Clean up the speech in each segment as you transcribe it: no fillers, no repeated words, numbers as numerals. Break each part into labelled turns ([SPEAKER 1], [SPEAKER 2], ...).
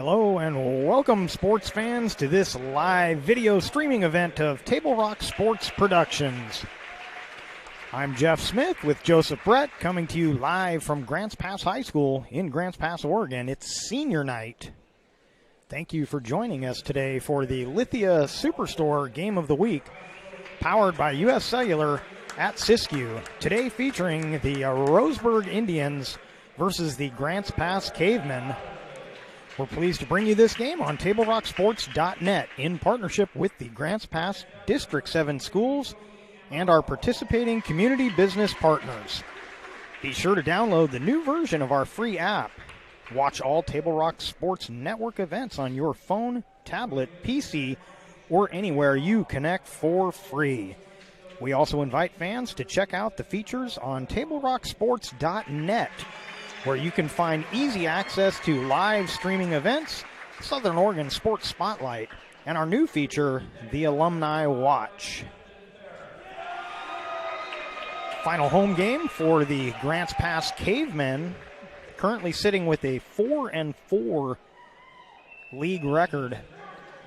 [SPEAKER 1] Hello and welcome, sports fans, to this live video streaming event of Table Rock Sports Productions. I'm Jeff Smith with Joseph Brett, coming to you live from Grants Pass High School in Grants Pass, Oregon. It's senior night. Thank you for joining us today for the Lithia Superstore Game of the Week, powered by U.S. Cellular at Siskiyou. Today featuring the Roseburg Indians versus the Grants Pass Cavemen. We're pleased to bring you this game on TableRockSports.net in partnership with the Grants Pass District 7 schools and our participating community business partners. Be sure to download the new version of our free app. Watch all Table Rock Sports Network events on your phone, tablet, PC, or anywhere you connect for free. We also invite fans to check out the features on TableRockSports.net, where you can find easy access to live streaming events, Southern Oregon Sports Spotlight, and our new feature, the Alumni Watch. Final home game for the Grants Pass Cavemen, currently sitting with a 4-4 league record,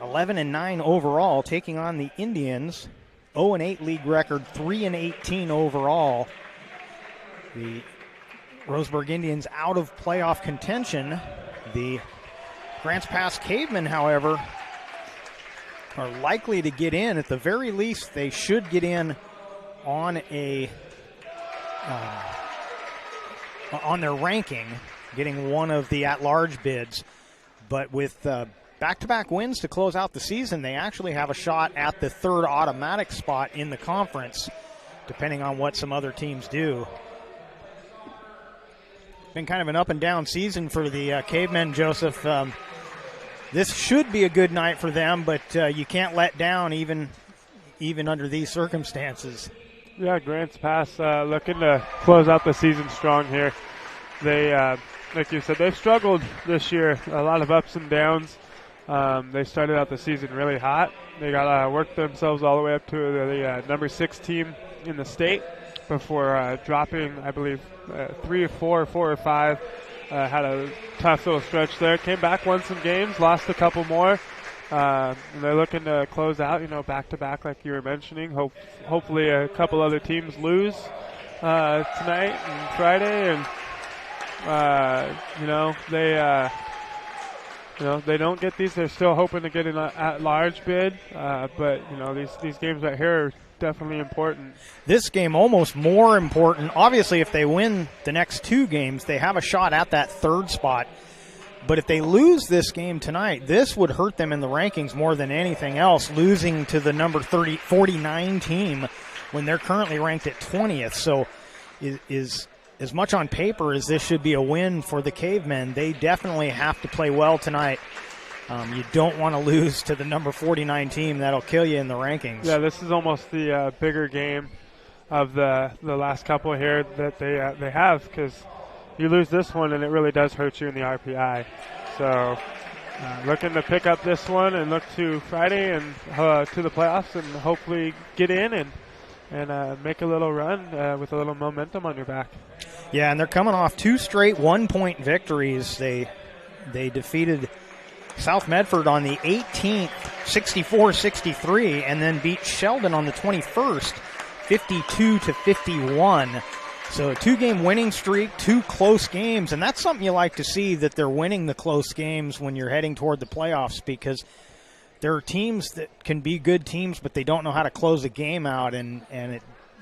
[SPEAKER 1] 11-9 overall, taking on the Indians, 0-8 league record, 3-18 overall. The Roseburg Indians out of playoff contention. The Grants Pass Cavemen, however, are likely to get in. At the very least, they should get in on on their ranking, getting one of the at-large bids. But with back-to-back wins to close out the season, they actually have a shot at the third automatic spot in the conference, depending on what some other teams do. Been kind of an up-and-down season for the Cavemen, Joseph. This should be a good night for them, but you can't let down even under these circumstances.
[SPEAKER 2] Yeah, Grants Pass looking to close out the season strong here. They, like you said, they've struggled this year, a lot of ups and downs. They started out the season really hot. They got to work themselves all the way up to the number 6 team in the state before dropping, I believe, 3 or 4 or 5. Had a tough little stretch there. Came back, won some games, lost a couple more. And they're looking to close out, back-to-back like you were mentioning. Hopefully a couple other teams lose tonight and Friday. And, they don't get these. They're still hoping to get an at-large bid. But, these games right here are definitely important.
[SPEAKER 1] This game almost more important. Obviously, if they win the next 2 games, they have a shot at that third spot. But if they lose this game tonight, this would hurt them in the rankings more than anything else, losing to the number 49 team when they're currently ranked at 20th. So is as much on paper as this should be a win for the Cavemen, they definitely have to play well tonight. You don't want to lose to the number 49 team. That'll kill you in the rankings.
[SPEAKER 2] Yeah, this is almost the bigger game of the last couple here that they have, because you lose this one and it really does hurt you in the RPI. So looking to pick up this one and look to Friday and to the playoffs and hopefully get in and make a little run with a little momentum on your back.
[SPEAKER 1] Yeah, and they're coming off 2 straight 1-point victories. They defeated South Medford on the 18th, 64-63, and then beat Sheldon on the 21st, 52-51. So a 2-game winning streak, 2 close games, and that's something you like to see, that they're winning the close games when you're heading toward the playoffs, because there are teams that can be good teams, but they don't know how to close a game out, and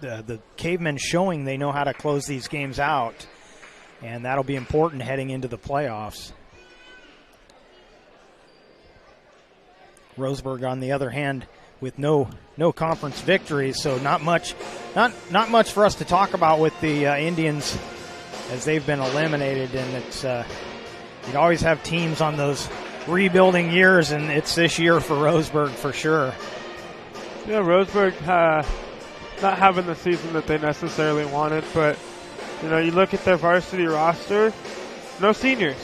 [SPEAKER 1] the Cavemen showing they know how to close these games out, and that'll be important heading into the playoffs. Roseburg, on the other hand, with no conference victories, so not much for us to talk about with the Indians, as they've been eliminated. And it's you'd always have teams on those rebuilding years, and it's this year for Roseburg for sure.
[SPEAKER 2] Yeah, Roseburg not having the season that they necessarily wanted, but you look at their varsity roster, no seniors.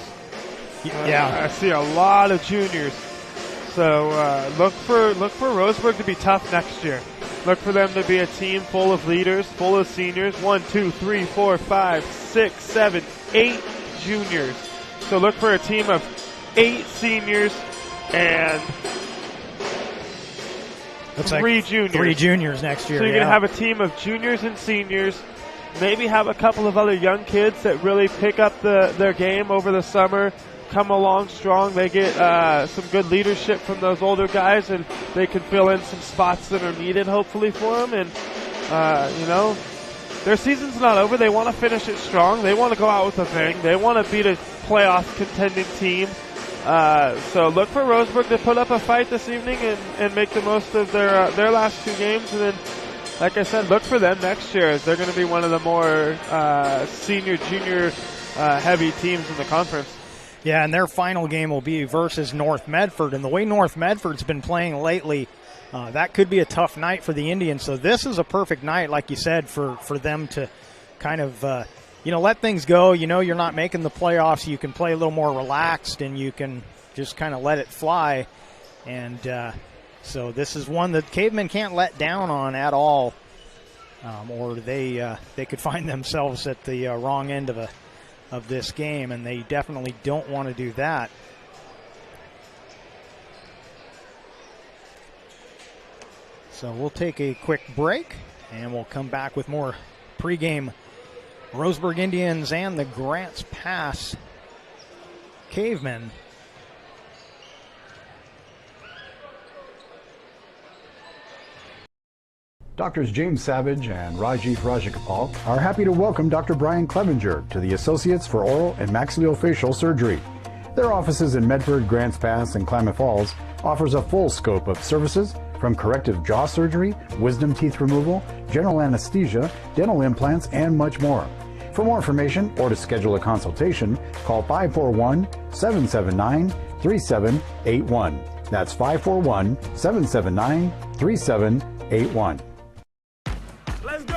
[SPEAKER 1] Yeah,
[SPEAKER 2] I see a lot of juniors. So look for Roseburg to be tough next year. Look for them to be a team full of leaders, full of seniors. 1, 2, 3, 4, 5, 6, 7, 8 juniors. So look for a team of 8 seniors and
[SPEAKER 1] Looks
[SPEAKER 2] 3
[SPEAKER 1] like
[SPEAKER 2] juniors.
[SPEAKER 1] 3 juniors next year.
[SPEAKER 2] So you're going to have a team of juniors and seniors, maybe have a couple of other young kids that really pick up their game over the summer, come along strong. They get some good leadership from those older guys, and they can fill in some spots that are needed, hopefully, for them. And, their season's not over. They want to finish it strong. They want to go out with a bang. They want to beat a playoff contending team. So look for Roseburg to put up a fight this evening and make the most of their last 2 games. And then, like I said, look for them next year, as they're going to be one of the more senior, junior heavy teams in the conference.
[SPEAKER 1] Yeah, and their final game will be versus North Medford. And the way North Medford's been playing lately, that could be a tough night for the Indians. So this is a perfect night, like you said, for them to kind of let things go. You're not making the playoffs. You can play a little more relaxed, and you can just kind of let it fly. And so this is one that Cavemen can't let down on at all, or they could find themselves at the wrong end of this game, and they definitely don't want to do that. So we'll take a quick break, and we'll come back with more pregame Roseburg Indians and the Grants Pass Cavemen.
[SPEAKER 3] Doctors James Savage and Rajiv Rajagopal are happy to welcome Dr. Brian Clevenger to the Associates for Oral and Maxillofacial Surgery. Their offices in Medford, Grants Pass, and Klamath Falls offers a full scope of services from corrective jaw surgery, wisdom teeth removal, general anesthesia, dental implants, and much more. For more information or to schedule a consultation, call 541-779-3781. That's 541-779-3781.
[SPEAKER 4] Let's go!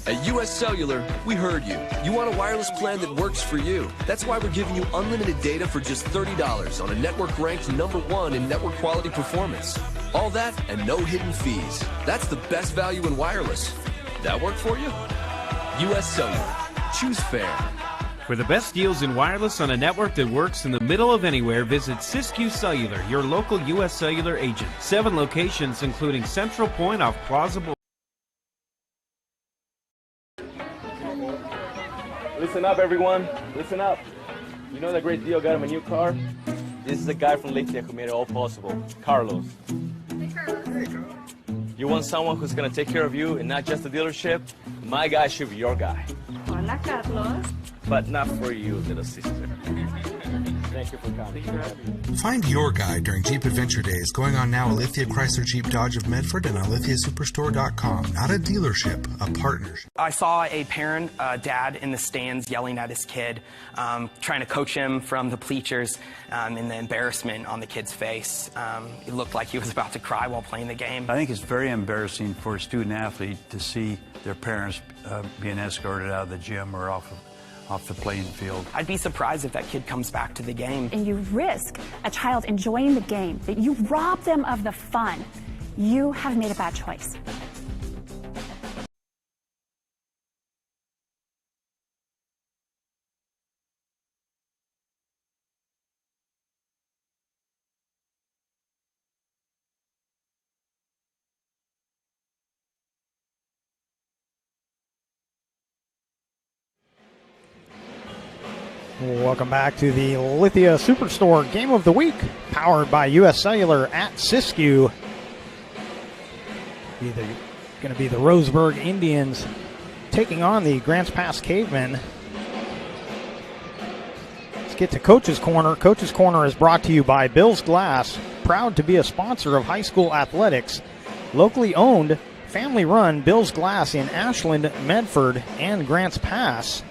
[SPEAKER 4] At US Cellular, we heard you. You want a wireless plan that works for you. That's why we're giving you unlimited data for just $30 on a network ranked #1 in network quality performance. All that and no hidden fees. That's the best value in wireless. That work for you? US Cellular. Choose fair.
[SPEAKER 5] For the best deals in wireless on a network that works in the middle of anywhere, visit Siskiyou Cellular, your local US Cellular agent. 7 locations, including Central Point off Plaza Boulevard.
[SPEAKER 6] Listen up, everyone. Listen up. You know that great deal got him a new car? This is the guy from Lithia who made it all possible, Carlos. Hey, Carlos. Hey, Carlos. You want someone who's going to take care of you and not just the dealership? My guy should be your guy.
[SPEAKER 7] Hola, Carlos.
[SPEAKER 6] But not for you, little sister. Thank you for coming.
[SPEAKER 8] Find your guy during Jeep Adventure Days, going on now at Lithia Chrysler Jeep Dodge of Medford and on lithiasuperstore.com. Not a dealership, a partnership.
[SPEAKER 9] I saw a parent, dad in the stands yelling at his kid, trying to coach him from the bleachers, and the embarrassment on the kid's face. It looked like he was about to cry while playing the game.
[SPEAKER 10] I think it's very embarrassing for a student athlete to see their parents being escorted out of the gym or off the playing field.
[SPEAKER 9] I'd be surprised if that kid comes back to the game.
[SPEAKER 7] And you risk a child enjoying the game, that you rob them of the fun. You have made a bad choice.
[SPEAKER 1] Welcome back to the Lithia Superstore Game of the Week, powered by US Cellular at Siskiyou. Either going to be the Roseburg Indians taking on the Grants Pass Cavemen. Let's get to Coach's Corner. Coach's Corner is brought to you by Bill's Glass, proud to be a sponsor of high school athletics. Locally owned, family-run Bill's Glass in Ashland, Medford, and Grants Pass.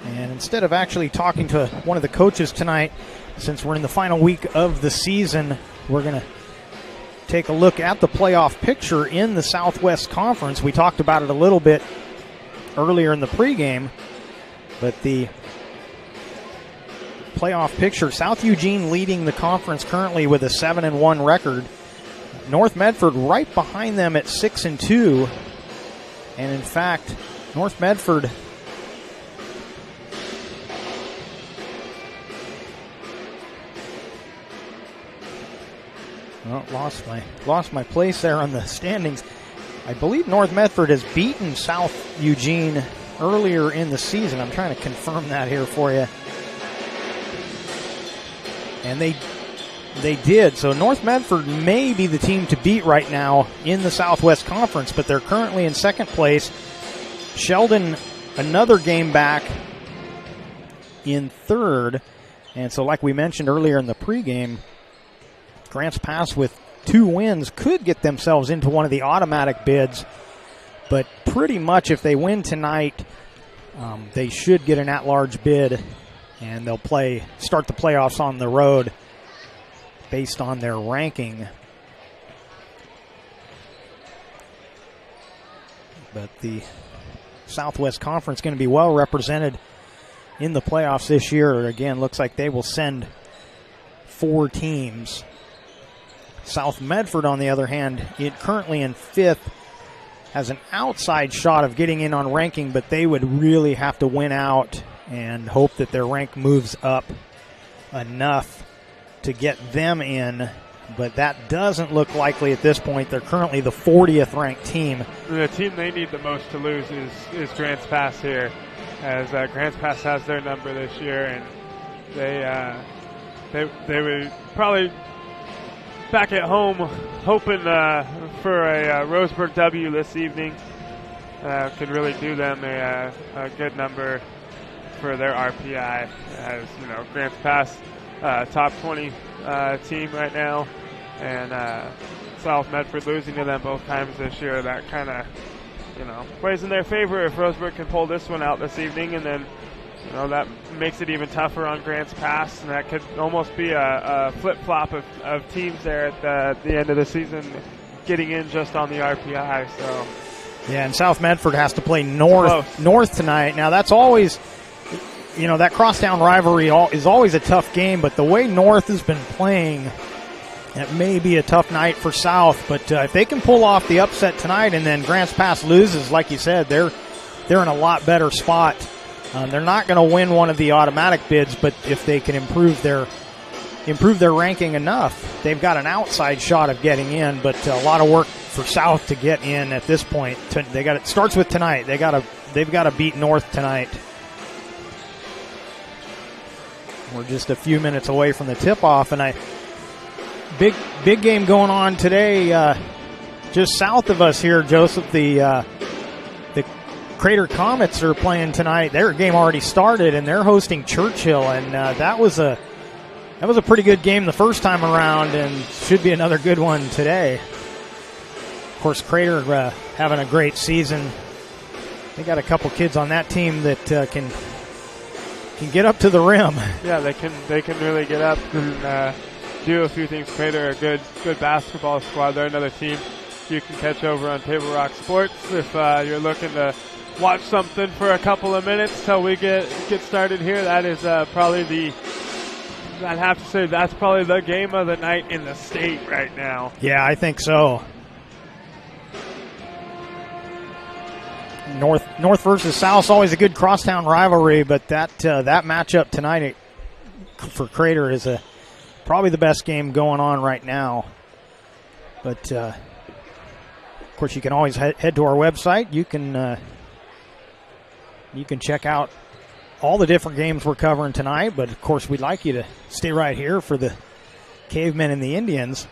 [SPEAKER 1] And instead of actually talking to one of the coaches tonight, since we're in the final week of the season, we're going to take a look at the playoff picture in the Southwest Conference. We talked about it a little bit earlier in the pregame, but the playoff picture, South Eugene leading the conference currently with a 7-1 record. North Medford right behind them at 6-2. And in fact, North Medford Well, lost my place there on the standings. I believe North Medford has beaten South Eugene earlier in the season. I'm trying to confirm that here for you. And they did. So North Medford may be the team to beat right now in the Southwest Conference, but they're currently in second place. Sheldon, another game back in third. And so like we mentioned earlier in the pregame, Grants Pass with 2 wins could get themselves into one of the automatic bids. But pretty much if they win tonight, they should get an at-large bid, and they'll start the playoffs on the road based on their ranking. But the Southwest Conference going to be well represented in the playoffs this year. Again, looks like they will send 4 teams. South Medford, on the other hand, currently in 5th, has an outside shot of getting in on ranking, but they would really have to win out and hope that their rank moves up enough to get them in. But that doesn't look likely at this point. They're currently the 40th ranked team. The
[SPEAKER 2] team they need the most to lose is Grants Pass here, as Grants Pass has their number this year, and they would probably back at home hoping for a Roseburg W this evening. Could really do them a good number for their RPI, as you know, Grants Pass top 20 team right now, and South Medford losing to them both times this year. That kind of plays in their favor if Roseburg can pull this one out this evening, and then that makes it even tougher on Grants Pass, and that could almost be a flip-flop of teams there at the end of the season getting in just on the RPI. So
[SPEAKER 1] yeah, and South Medford has to play North tonight. Now that's always, that crosstown rivalry is always a tough game, but the way North has been playing, it may be a tough night for South. But if they can pull off the upset tonight and then Grants Pass loses, like you said, they're in a lot better spot. They're not going to win one of the automatic bids, but if they can improve their ranking enough, they've got an outside shot of getting in. But a lot of work for South to get in at this point. It starts with tonight. They've got to beat North tonight. We're just a few minutes away from the tip-off, and big game going on today, just south of us here, Joseph. The Crater Comets are playing tonight. Their game already started, and they're hosting Churchill, and that was a pretty good game the first time around, and should be another good one today. Of course, Crater having a great season. They got a couple kids on that team that can get up to the rim. Yeah, they can really get up and do a few things. Crater, a good basketball squad. They're another team you can catch over on Table Rock Sports if you're looking to watch something for a couple of minutes till we get started here. That is probably I'd have to say that's probably the game of the night in the state right now. Yeah, I think so. North versus South, always a good crosstown rivalry, but that matchup tonight for Crater is probably the best game going on right now. But of course, you can always head to our website. You can check out all the different games we're covering tonight, but of course we'd like you to stay right here for the Cavemen and the Indians.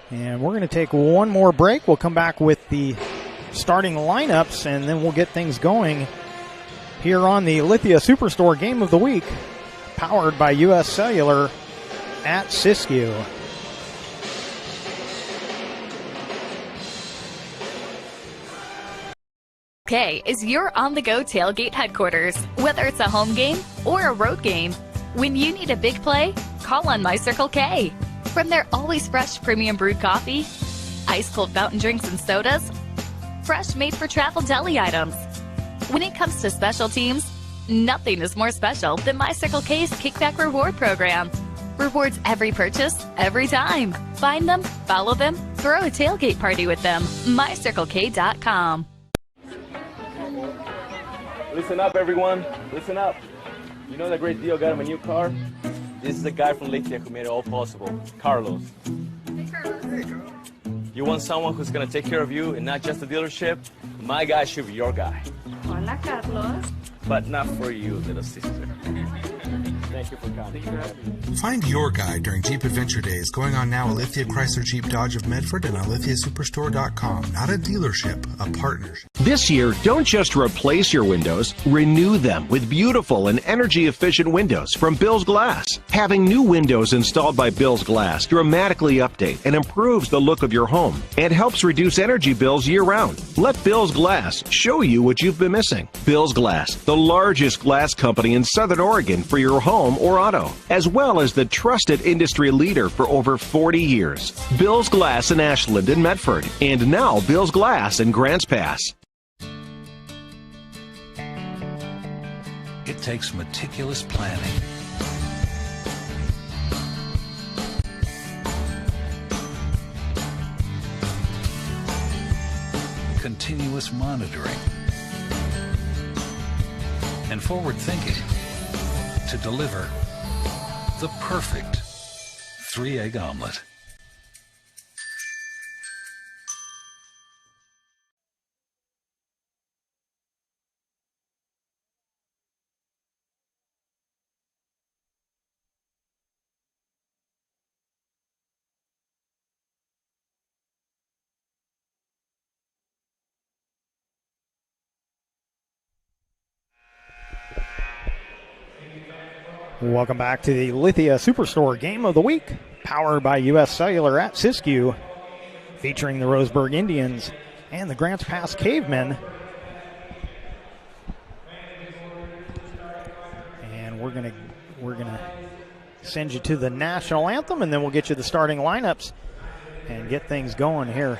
[SPEAKER 1] And we're going to take one more break. We'll come back with the starting lineups, and then we'll get things going here on the Lithia Superstore Game of the Week, powered by U.S. Cellular at Siskiyou.
[SPEAKER 11] K is your on-the-go tailgate headquarters. Whether it's a home game or a road game, when you need a big play, call on My Circle K. From their always fresh premium brewed coffee, ice-cold fountain drinks and sodas, fresh made-for-travel deli items. When it comes to special teams, nothing is more special than My Circle K's Kickback Reward Program. Rewards every purchase, every time. Find them, follow them, throw a tailgate party with them. MyCircleK.com.
[SPEAKER 6] Listen up, everyone. Listen up. You know that great deal got him a new car? This is the guy from Lithia who made it all possible, Carlos.
[SPEAKER 12] Hey, Carlos. Hey, Carlos.
[SPEAKER 6] You want someone who's gonna take care of you and not just the dealership? My guy should be your guy.
[SPEAKER 12] Hola, Carlos.
[SPEAKER 6] But not for you, little sister. Thank you for coming.
[SPEAKER 8] Find your guy during Jeep Adventure Days going on now at Lithia Chrysler Jeep Dodge of Medford and on lithiasuperstore.com. Not a dealership, a partnership.
[SPEAKER 13] This year, don't just replace your windows, renew them with beautiful and energy-efficient windows from Bill's Glass. Having new windows installed by Bill's Glass dramatically update and improves the look of your home and helps reduce energy bills year-round. Let Bill's Glass show you what you've been missing. Bill's Glass, the largest glass company in Southern Oregon for your home or auto, as well as the trusted industry leader for over 40 years. Bill's Glass in Ashland and Medford, and now Bill's Glass in Grants Pass.
[SPEAKER 14] It takes meticulous planning, continuous monitoring, and forward thinking to deliver the perfect 3-egg omelet.
[SPEAKER 1] Welcome back to the Lithia Superstore Game of the Week, powered by U.S. Cellular at Siskiyou, featuring the Roseburg Indians and the Grants Pass Cavemen. And we're gonna send you to the national anthem, and then we'll get you the starting lineups and get things going here.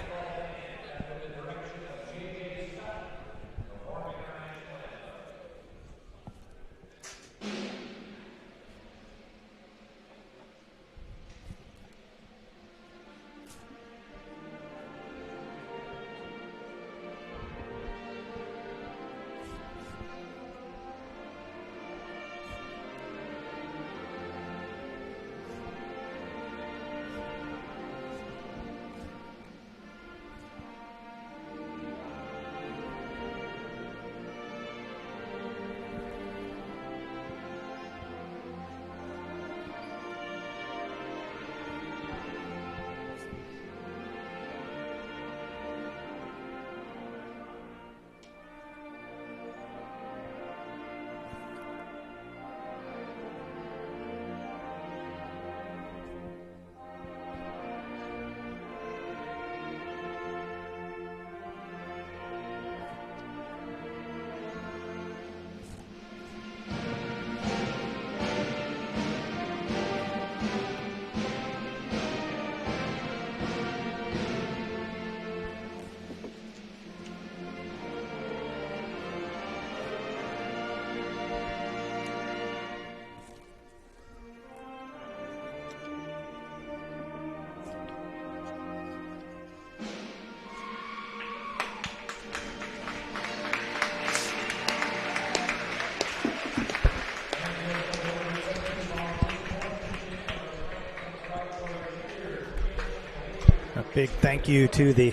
[SPEAKER 1] Big thank you to the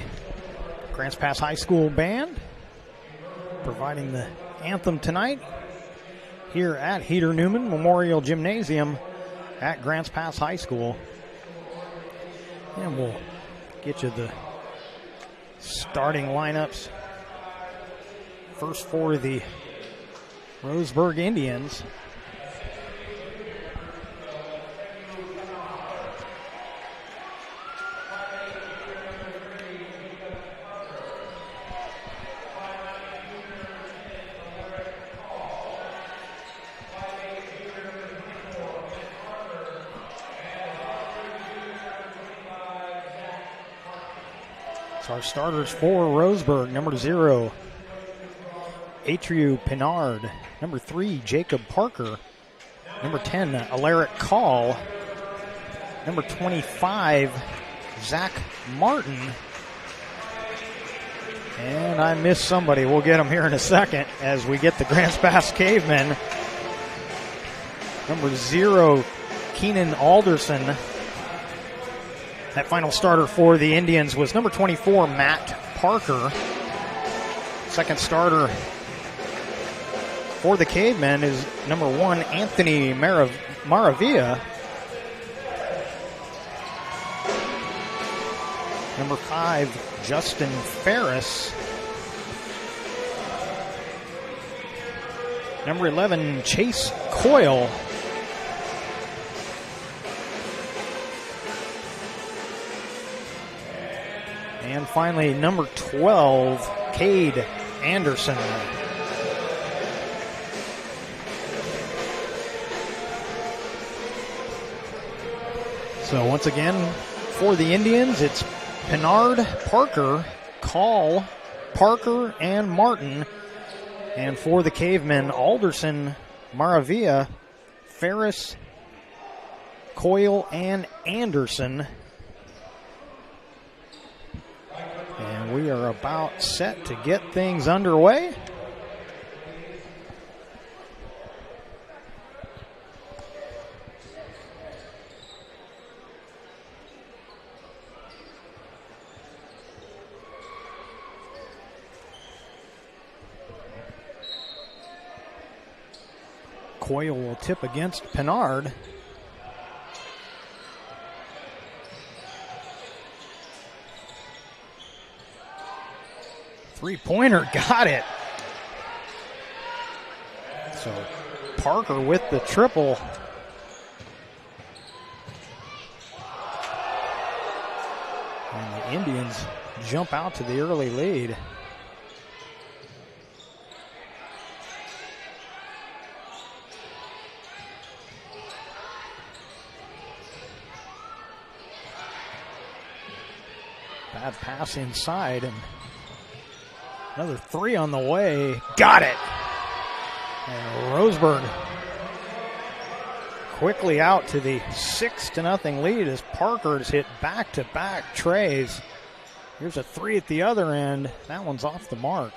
[SPEAKER 1] Grants Pass High School band providing the anthem tonight here at Heater Newman Memorial Gymnasium at Grants Pass High School. And we'll get you the starting lineups. First for the Roseburg Indians. Our starters for Roseburg: number 0, Atriu Pinard; number 3, Jacob Parker; number 10, Alaric Call; number 25, Zach Martin; and I missed somebody. We'll get them here in a second as we get the Grants Pass Cavemen. Number 0, Keenan Alderson. That final starter for the Indians was number 24, Matt Parker. Second starter for the Cavemen is number 1, Anthony Maravilla. Number 5, Justin Ferris. Number 11, Chase Coyle. And finally, number 12, Cade Anderson. So once again, for the Indians, it's Pinard, Parker, Call, Parker, and Martin. And for the Cavemen, Alderson, Maravilla, Ferris, Coyle, and Anderson. And we are about set to get things underway. Coyle will tip against Pinard. Three-pointer, got it. So Parker with the triple. And the Indians jump out to the early lead. Bad pass inside, and another three on the way. Got it! And Roseburg quickly out to the 6-0 lead as Parker's hit back-to-back trays. Here's a three at the other end. That one's off the mark.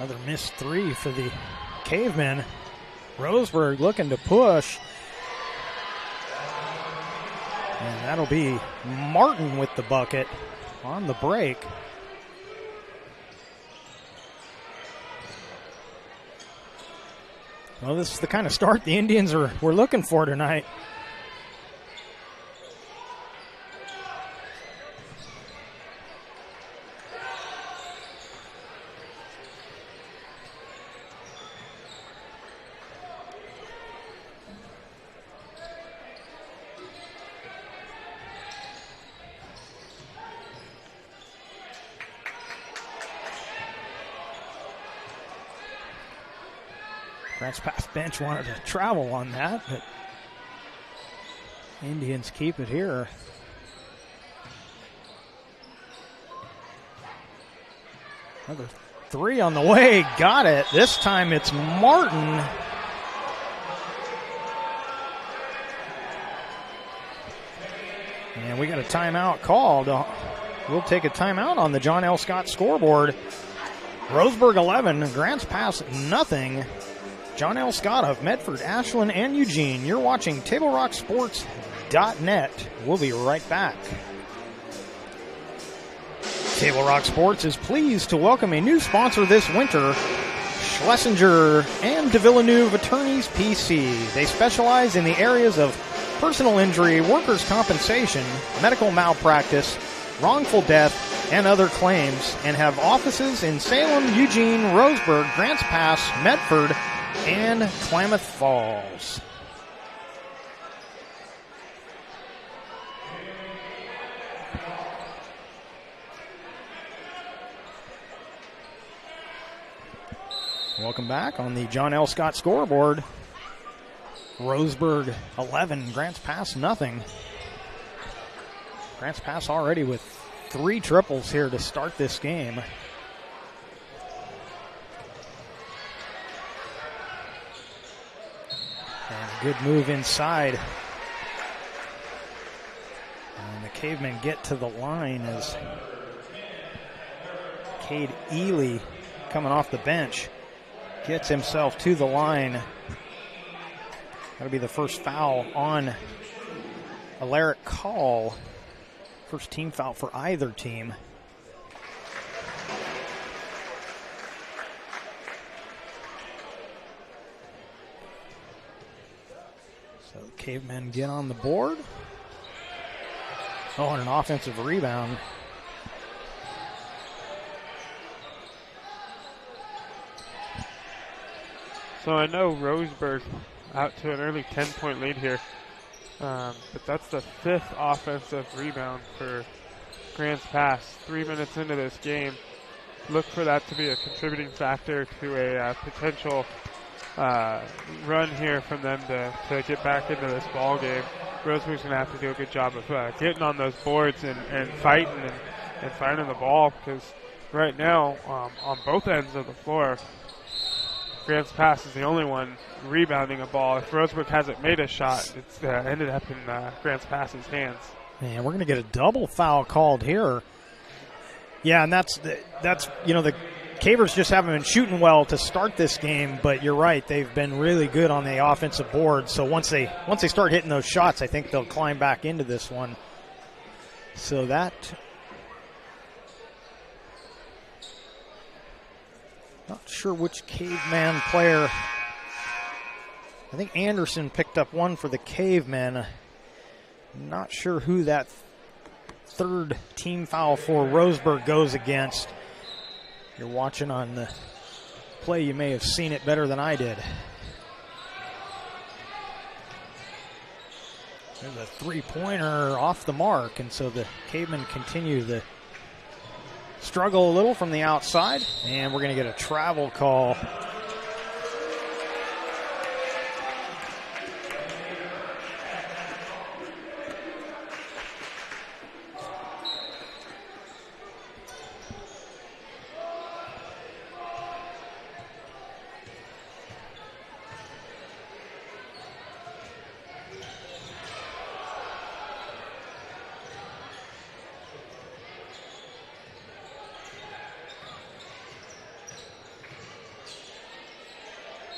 [SPEAKER 1] Another missed three for the Cavemen. Roseburg looking to push. And that'll be Martin with the bucket on the break. Well, this is the kind of start the Indians were looking for tonight. Grants Pass bench wanted to travel on that, but Indians keep it here. Another three on the way, got it. This time it's Martin. And we got a timeout called. We'll take a timeout on the John L. Scott scoreboard. Roseburg 11, Grants Pass nothing. John L. Scott of Medford, Ashland, and Eugene. You're watching TableRockSports.net. We'll be right back. Table Rock Sports is pleased to welcome a new sponsor this winter, Schlesinger and de Villeneuve Attorneys PC. They specialize in the areas of personal injury, workers' compensation, medical malpractice, wrongful death, and other claims, and have offices in Salem, Eugene, Roseburg, Grants Pass, Medford, and Klamath Falls. Welcome back on the John L. Scott scoreboard. Roseburg 11, Grants Pass nothing. Grants Pass already with three triples here to start this game. And a good move inside. And the Cavemen get to the line as Cade Ely, coming off the bench, gets himself to the line. That'll be the first foul on Alaric Call. First team foul for either team. So the Cavemen get on the board. Oh, and an offensive rebound.
[SPEAKER 2] So I know Roseburg out to an early 10-point lead here, but that's the 5th offensive rebound for Grants Pass. 3 minutes into this game. Look for that to be a contributing factor to a potential run here from them to get back into this ball game. Roseburg's going to have to do a good job of getting on those boards and fighting and finding the ball, because right now on both ends of the floor, Grants Pass is the only one rebounding a ball. If Roseburg hasn't made a shot, it's ended up in Grants Pass's hands.
[SPEAKER 1] And we're going to get a double foul called here. Yeah, and that's the Cavers just haven't been shooting well to start this game, but you're right, they've been really good on the offensive board. So once they start hitting those shots, I think they'll climb back into this one. So that, not sure which Caveman player. I think Anderson picked up one for the Cavemen. Not sure who that third team foul for Roseburg goes against. You're watching on the play, you may have seen it better than I did. There's a three-pointer off the mark, and so the Cavemen continue to struggle a little from the outside, and we're going to get a travel call.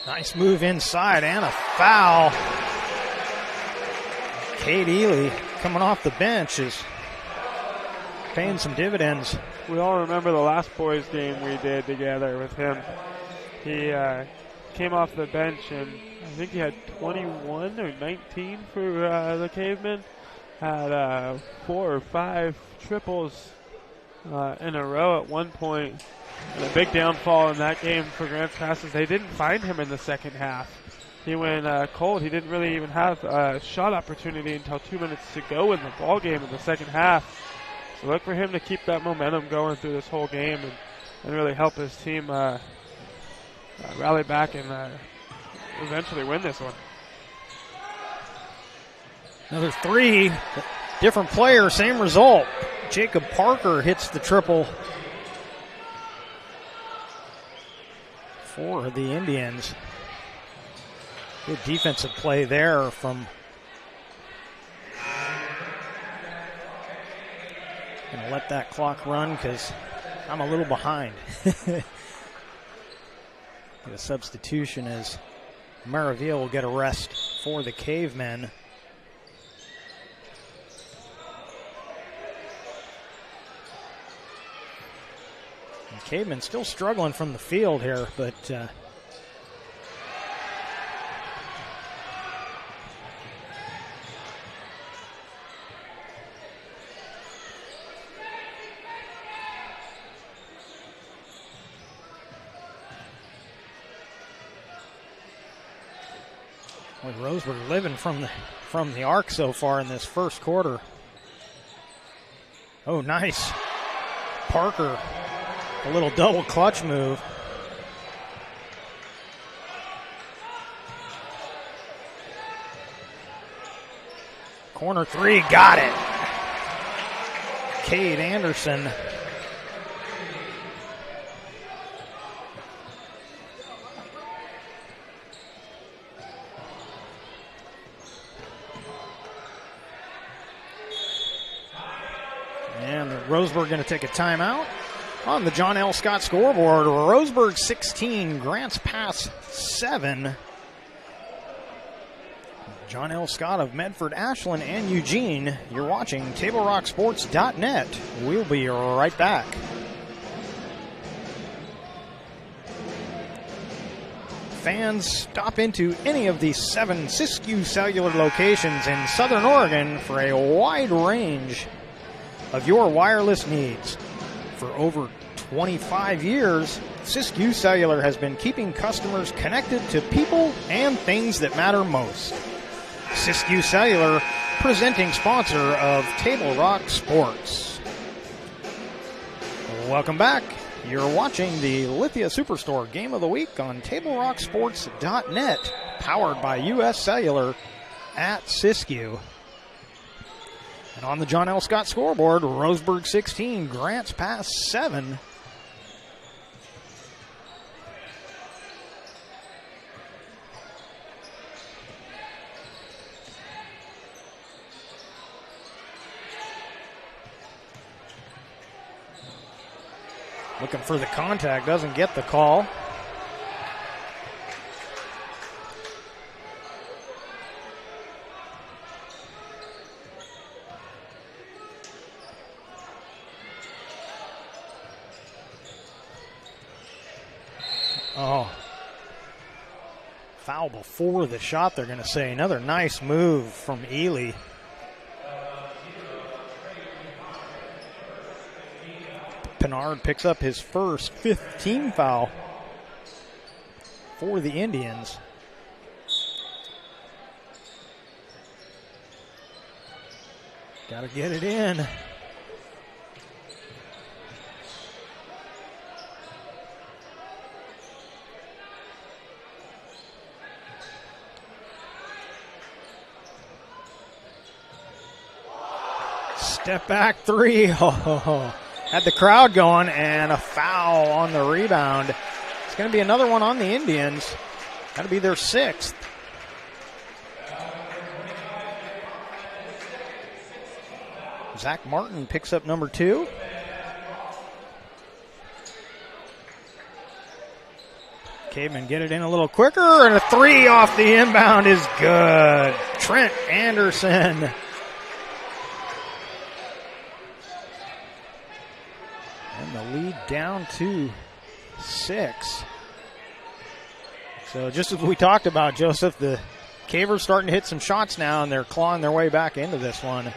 [SPEAKER 1] Nice move inside and a foul. Cade Ely coming off the bench is paying some dividends.
[SPEAKER 2] We all remember the last boys game we did together with him. He came off the bench and I think he had 21 or 19 for the Cavemen. Had 4 or 5 triples in a row at one point. And a big downfall in that game for Grants Pass is they didn't find him in the second half. He went cold. He didn't really even have a shot opportunity until 2 minutes to go in the ball game in the second half. So look for him to keep that momentum going through this whole game and really help his team rally back and eventually win this one.
[SPEAKER 1] Another three, different player, same result. Jacob Parker hits the triple for the Indians. Good defensive play there from. Gonna let that clock run because I'm a little behind. Get a substitution as Maraville will get a rest for the Cavemen. And Cavemen still struggling from the field here, but Roseburg living from the arc so far in this first quarter. Oh, nice. Parker, a little double clutch move. Corner three, got it. Cade Anderson. Roseburg going to take a timeout. On the John L. Scott scoreboard, Roseburg 16, Grants Pass 7. John L. Scott of Medford, Ashland, and Eugene. You're watching TableRockSports.net. We'll be right back. Fans, stop into any of the 7 Siskiyou Cellular locations in Southern Oregon for a wide range of your wireless needs. For over 25 years, Siskiyou Cellular has been keeping customers connected to people and things that matter most. Siskiyou Cellular, presenting sponsor of Table Rock Sports. Welcome back. You're watching the Lithia Superstore Game of the Week on TableRockSports.net, powered by U.S. Cellular at Siskiyou. And on the John L. Scott scoreboard, Roseburg 16, Grants Pass 7. Looking for the contact, doesn't get the call. Oh. Foul before the shot, they're going to say. Another nice move from Ely. Pinard picks up his first 5th team foul for the Indians. Got to get it in. Step back 3. Oh. Had the crowd going, and a foul on the rebound. It's going to be another one on the Indians. Got to be their 6th. Zach Martin picks up number 2. Cavemen get it in a little quicker, and a 3 off the inbound is good. Trent Anderson. And the lead down to 6. So just as we talked about, Joseph, the Cavers starting to hit some shots now, and they're clawing their way back into this one.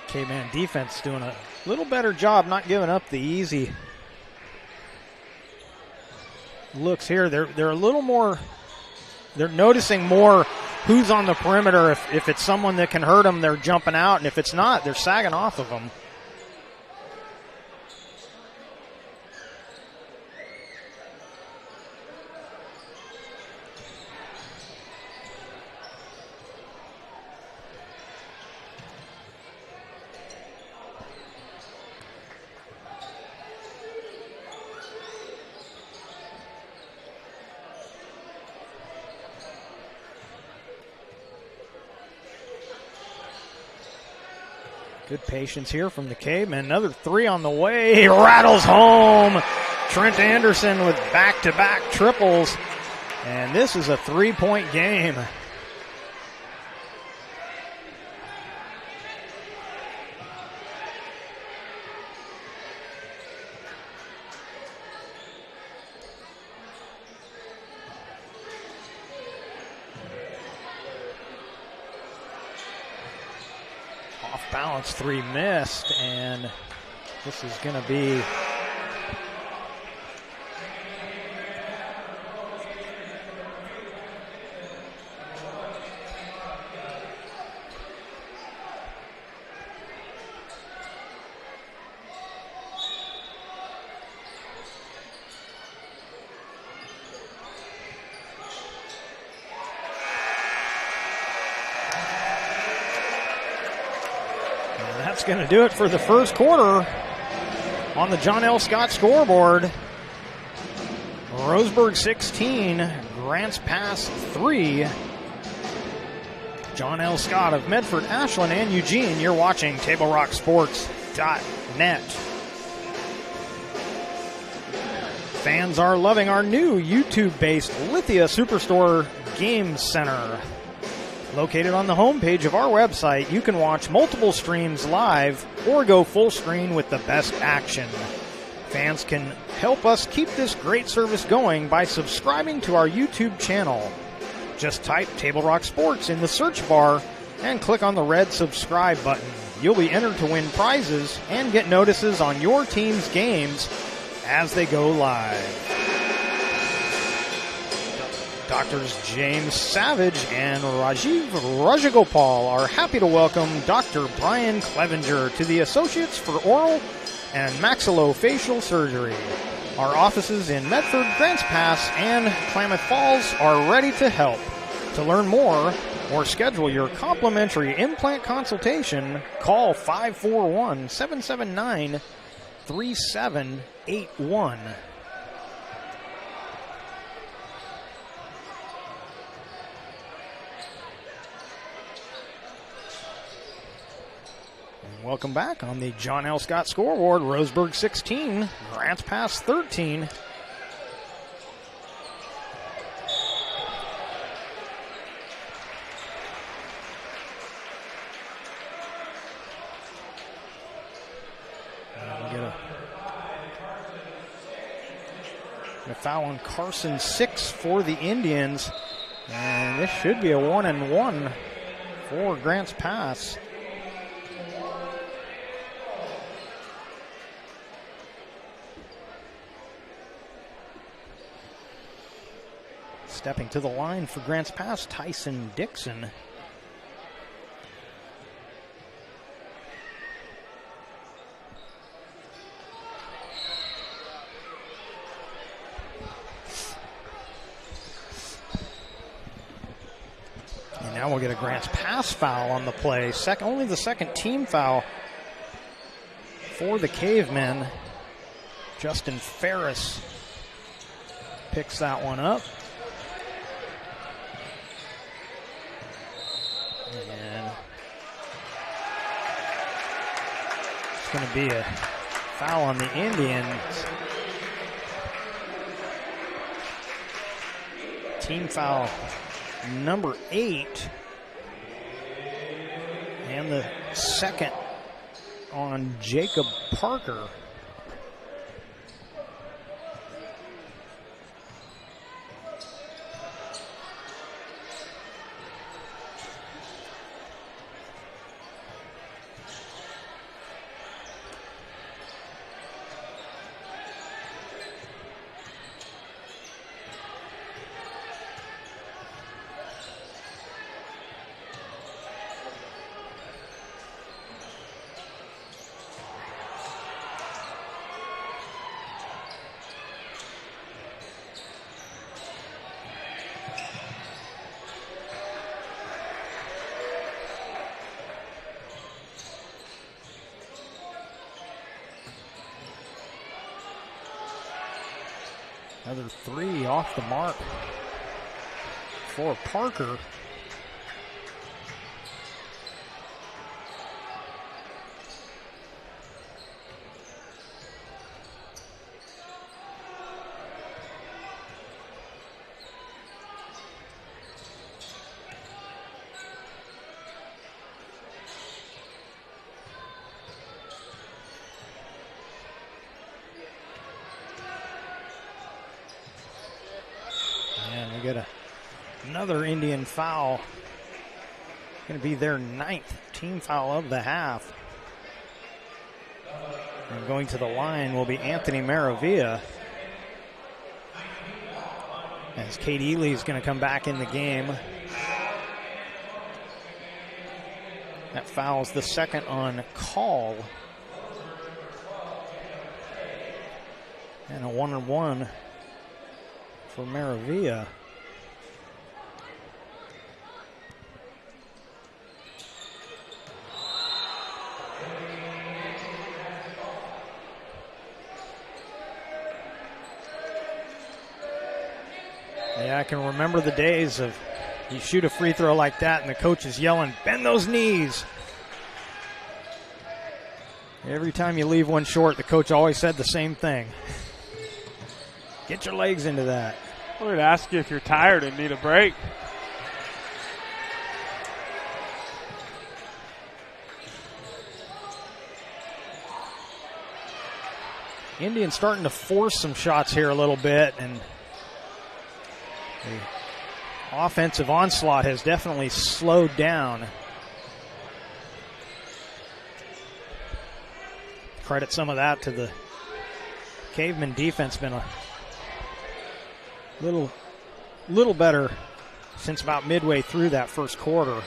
[SPEAKER 1] Caveman defense doing a little better job not giving up the easy looks here. They're a little more, they're noticing more who's on the perimeter. If it's someone that can hurt them, they're jumping out, and if it's not, they're sagging off of them. Good patience here from the Cavemen. Another 3 on the way. He rattles home. Trent Anderson with back-to-back triples. And this is a 3-point game. Balance 3 missed, and this is going to be That's going to do it for the first quarter on the John L. Scott scoreboard. Roseburg 16, Grants Pass 3. John L. Scott of Medford, Ashland, and Eugene. You're watching TableRockSports.net. Fans are loving our new YouTube-based Lithia Superstore Game Center. Located on the homepage of our website, you can watch multiple streams live or go full screen with the best action. Fans can help us keep this great service going by subscribing to our YouTube channel. Just type Table Rock Sports in the search bar and click on the red subscribe button. You'll be entered to win prizes and get notices on your team's games as they go live. Doctors James Savage and Rajiv Rajagopal are happy to welcome Dr. Brian Clevenger to the Associates for Oral and Maxillofacial Surgery. Our offices in Medford, Grants Pass, and Klamath Falls are ready to help. To learn more or schedule your complimentary implant consultation, call 541-779-3781. Welcome back on the John L. Scott scoreboard. Roseburg 16, Grants Pass 13. A foul on Carson 6 for the Indians. And this should be a 1-and-1 for Grants Pass. Stepping to the line for Grants Pass, Tyson Dixon. And now we'll get a Grants Pass foul on the play. Only the second team foul for the Cavemen. Justin Ferris picks that one up. And it's going to be a foul on the Indians. Team foul number 8. And the second on Jacob Parker. Another 3 off the mark for Parker. Get another Indian foul. Going to be their 9th team foul of the half. And going to the line will be Anthony Maravilla. As Kate Ely is going to come back in the game. That foul's the second on Call. And a 1-on-1 for Maravilla. Yeah, I can remember the days of you shoot a free throw like that and the coach is yelling, bend those knees. Every time you leave one short, the coach always said the same thing. Get your legs into that.
[SPEAKER 2] I'm going to ask you if you're tired and need a break.
[SPEAKER 1] Indians starting to force some shots here a little bit, and the offensive onslaught has definitely slowed down. Credit some of that to the Caveman defense. Been a little better since about midway through that first quarter.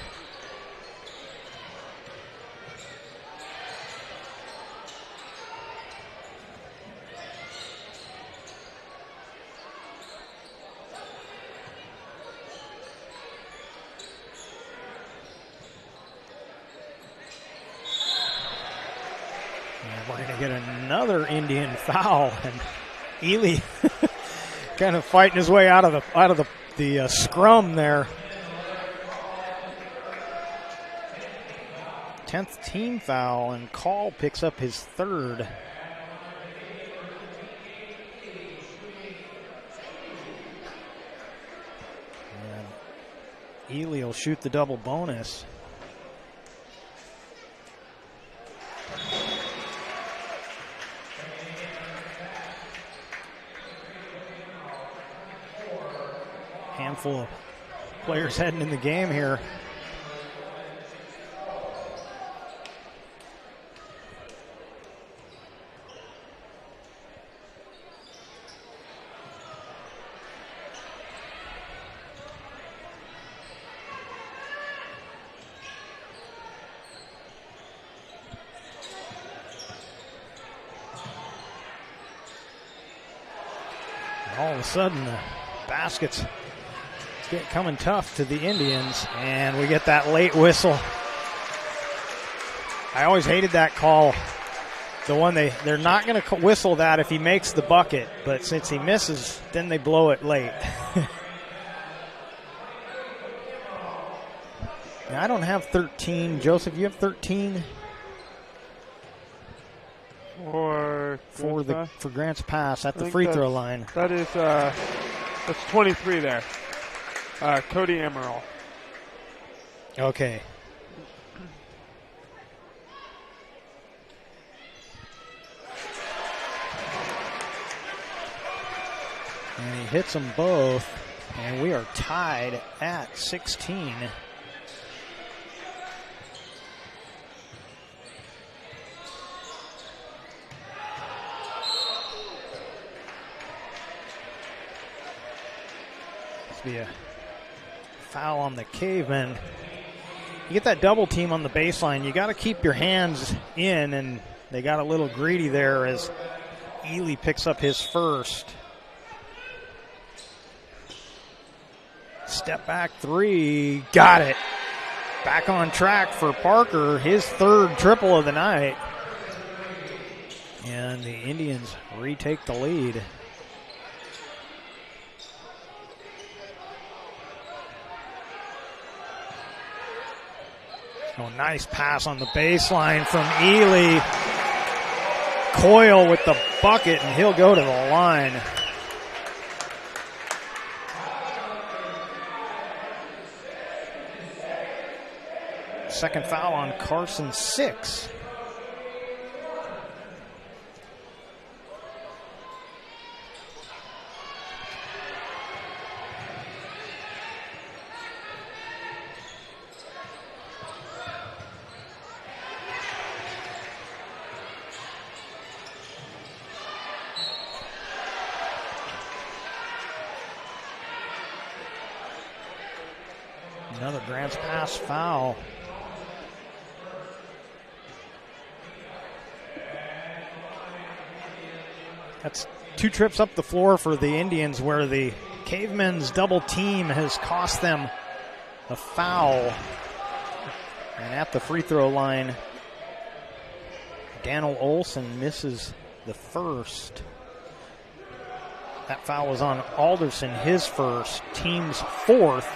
[SPEAKER 1] We're going to get another Indian foul, and Ely kind of fighting his way out of the scrum there. 10th team foul, and Call picks up his third. And Ely will shoot the double bonus. Handful of players heading in the game here. All of a sudden, the baskets coming tough to the Indians, and we get that late whistle. I always hated that call. The one they're not going to whistle that if he makes the bucket, but since he misses, then they blow it late. Now, I don't have 13. Joseph, you have 13?
[SPEAKER 2] For
[SPEAKER 1] Grant's pass at the free throw line.
[SPEAKER 2] That is that's 23 there. Cody Emerald.
[SPEAKER 1] Okay. And he hits them both, and we are tied at 16. This will be a foul on the Cavemen. You get that double team on the baseline, you got to keep your hands in, and they got a little greedy there as Ely picks up his first. Step back three, got it. Back on track for Parker, his third triple of the night. And the Indians retake the lead. Oh, nice pass on the baseline from Ely. Coyle with the bucket, and he'll go to the line. Second foul on Carson, 6. Another Grants pass foul. That's 2 trips up the floor for the Indians, where the Cavemen's double team has cost them a foul. And at the free throw line, Daniel Olson misses the first. That foul was on Alderson, his first, team's fourth.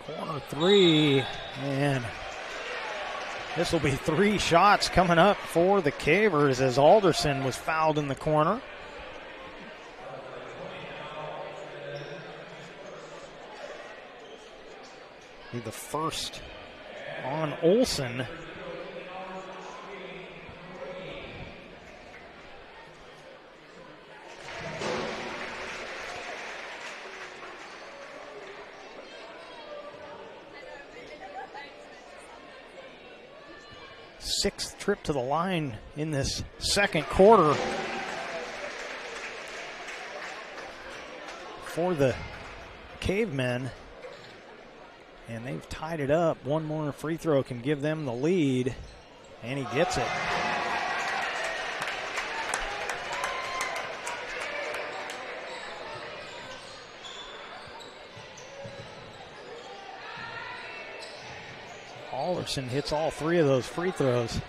[SPEAKER 1] Corner three, and this will be 3 shots coming up for the Cavers as Alderson was fouled in the corner. Be the first on Olsen. Sixth trip to the line in this second quarter for the Cavemen, and they've tied it up. One more free throw can give them the lead, and he gets it. Alderson hits all 3 of those free throws.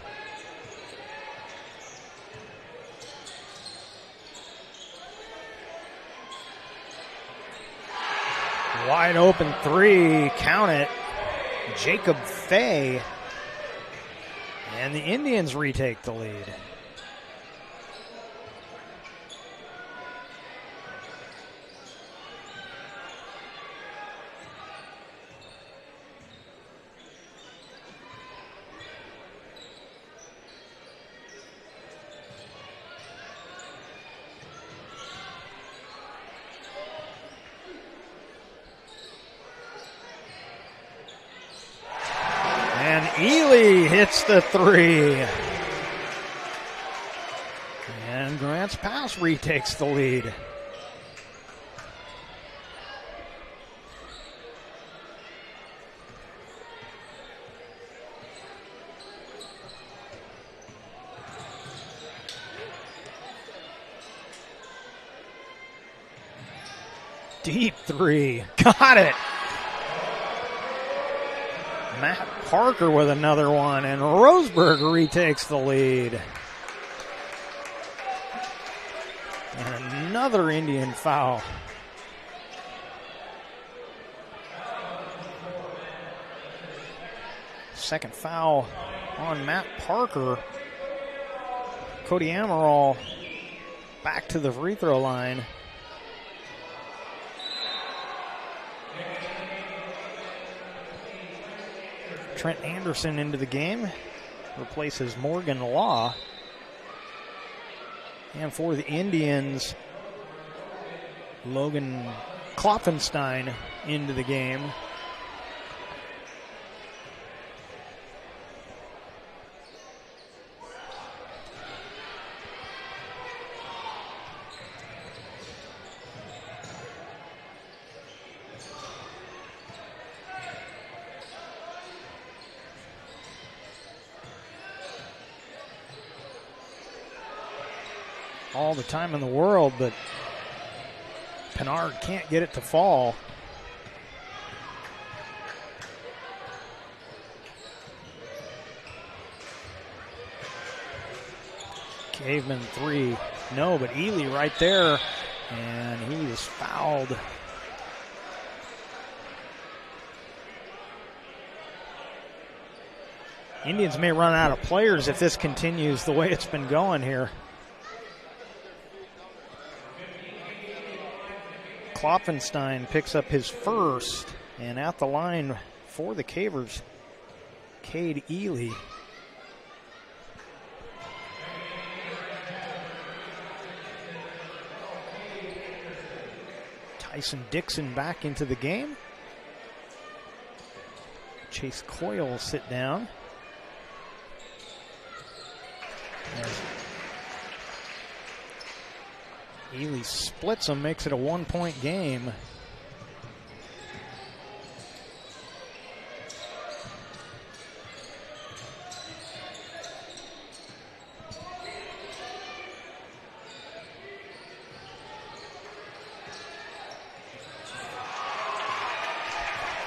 [SPEAKER 1] Wide open 3, count it. Jacob Fay. And the Indians retake the lead. Ely hits the 3. And Grants Pass retakes the lead. Deep 3. Got it. Matt Parker with another one, and Roseburg retakes the lead. And another Indian foul. Second foul on Matt Parker. Cody Amaral back to the free throw line. Trent Anderson into the game, replaces Morgan Law. And for the Indians, Logan Klopfenstein into the game. All the time in the world, but Pinard can't get it to fall. Caveman 3, no, but Ely right there, and he is fouled. Indians may run out of players if this continues the way it's been going here. Klopfenstein picks up his first, and at the line for the Cavers, Cade Ely. Tyson Dixon back into the game. Chase Coyle will sit down. Ely splits them, makes it a 1-point game.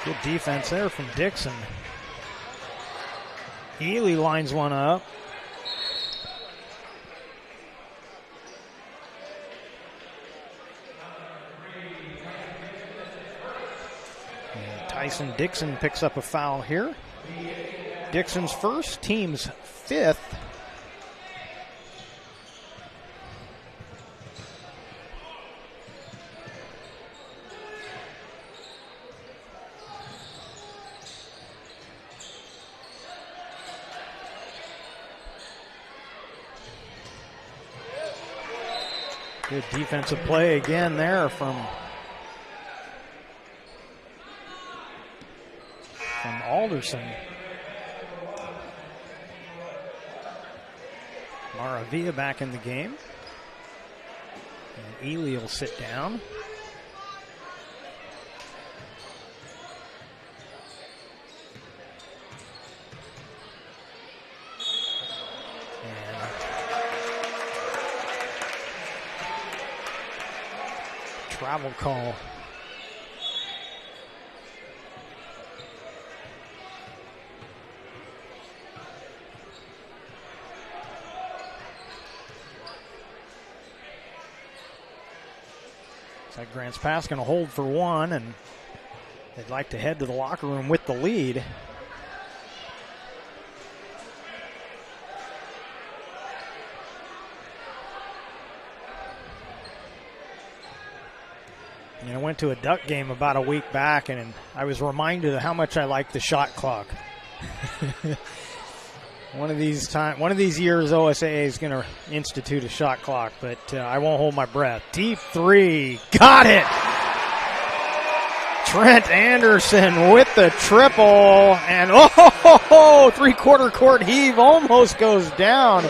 [SPEAKER 1] Good defense there from Dixon. Ely lines one up. And Tyson Dixon picks up a foul here. Dixon's first, team's fifth. Good defensive play again there from Alderson. Maravilla back in the game. And Ely will sit down. Travel call. Looks like Grants Pass going to hold for one, and they'd like to head to the locker room with the lead. I went to a Duck game about a week back, and I was reminded of how much I like the shot clock. One of these years, OSAA is going to institute a shot clock, but I won't hold my breath. Deep three, got it! Trent Anderson with the triple, and three-quarter court heave almost goes down.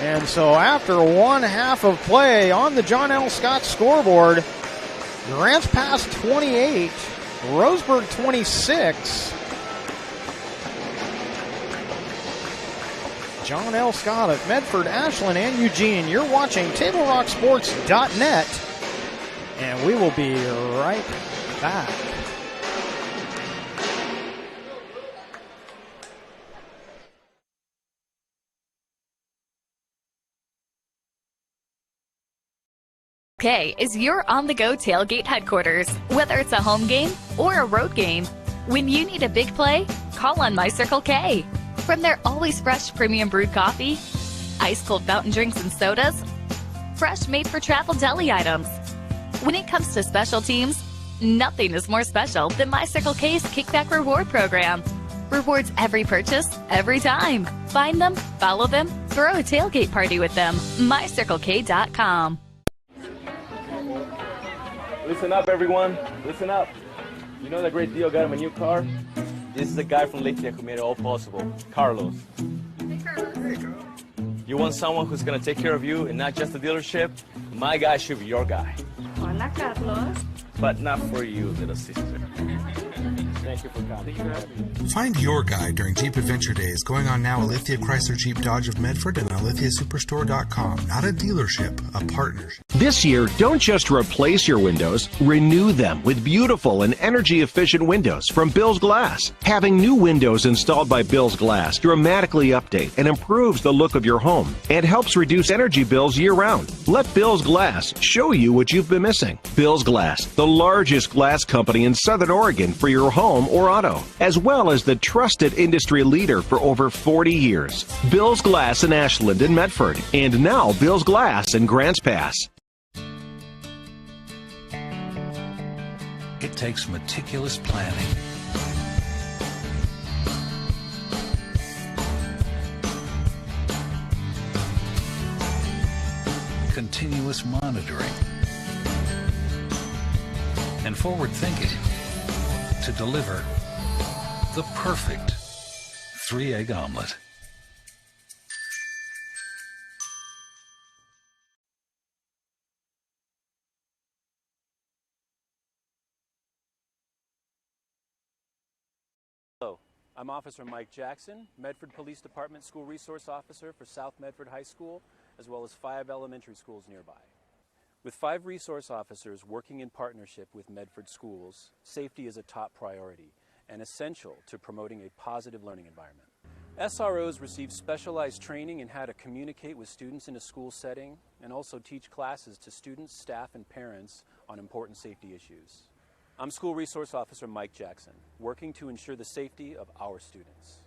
[SPEAKER 1] And so after one half of play on the John L. Scott scoreboard, Grants Pass 28, Roseburg 26. John L. Scott of Medford, Ashland, and Eugene. You're watching TableRockSports.net, and we will be right back.
[SPEAKER 11] K is your on-the-go tailgate headquarters. Whether it's a home game or a road game, when you need a big play, call on My Circle K. From their always fresh premium brewed coffee, ice-cold fountain drinks and sodas, fresh made-for-travel deli items. When it comes to special teams, nothing is more special than My Circle K's Kickback Reward Program. Rewards every purchase, every time. Find them, follow them, throw a tailgate party with them. MyCircleK.com.
[SPEAKER 6] Listen up, everyone. Listen up. You know that great deal got him a new car? This is the guy from Lake who made it all possible, Carlos.
[SPEAKER 12] Hey, Carlos. Hey, Carlos.
[SPEAKER 6] You want someone who's going to take care of you and not just the dealership? My guy should be your guy.
[SPEAKER 12] Hola, Carlos.
[SPEAKER 6] But not for you, little sister. Thank you for coming.
[SPEAKER 8] Find your guide during Jeep Adventure Days going on now at Lithia Chrysler Jeep Dodge of Medford and on LithiaSuperstore.com. Not a dealership, a partnership.
[SPEAKER 13] This year, don't just replace your windows, renew them with beautiful and energy-efficient windows from Bill's Glass. Having new windows installed by Bill's Glass dramatically update and improves the look of your home and helps reduce energy bills year-round. Let Bill's Glass show you what you've been missing. Bill's Glass, the largest glass company in Southern Oregon for your home or auto, as well as the trusted industry leader for over 40 years. Bill's Glass in Ashland and Medford, and now Bill's Glass in Grants Pass.
[SPEAKER 14] It takes meticulous planning, continuous monitoring, and forward thinking to deliver the perfect 3-egg omelet.
[SPEAKER 15] Hello, I'm Officer Mike Jackson, Medford Police Department School Resource Officer for South Medford High School, as well as 5 elementary schools nearby. With 5 resource officers working in partnership with Medford schools, safety is a top priority and essential to promoting a positive learning environment. SROs receive specialized training in how to communicate with students in a school setting and also teach classes to students, staff, and parents on important safety issues. I'm School Resource Officer Mike Jackson, working to ensure the safety of our students.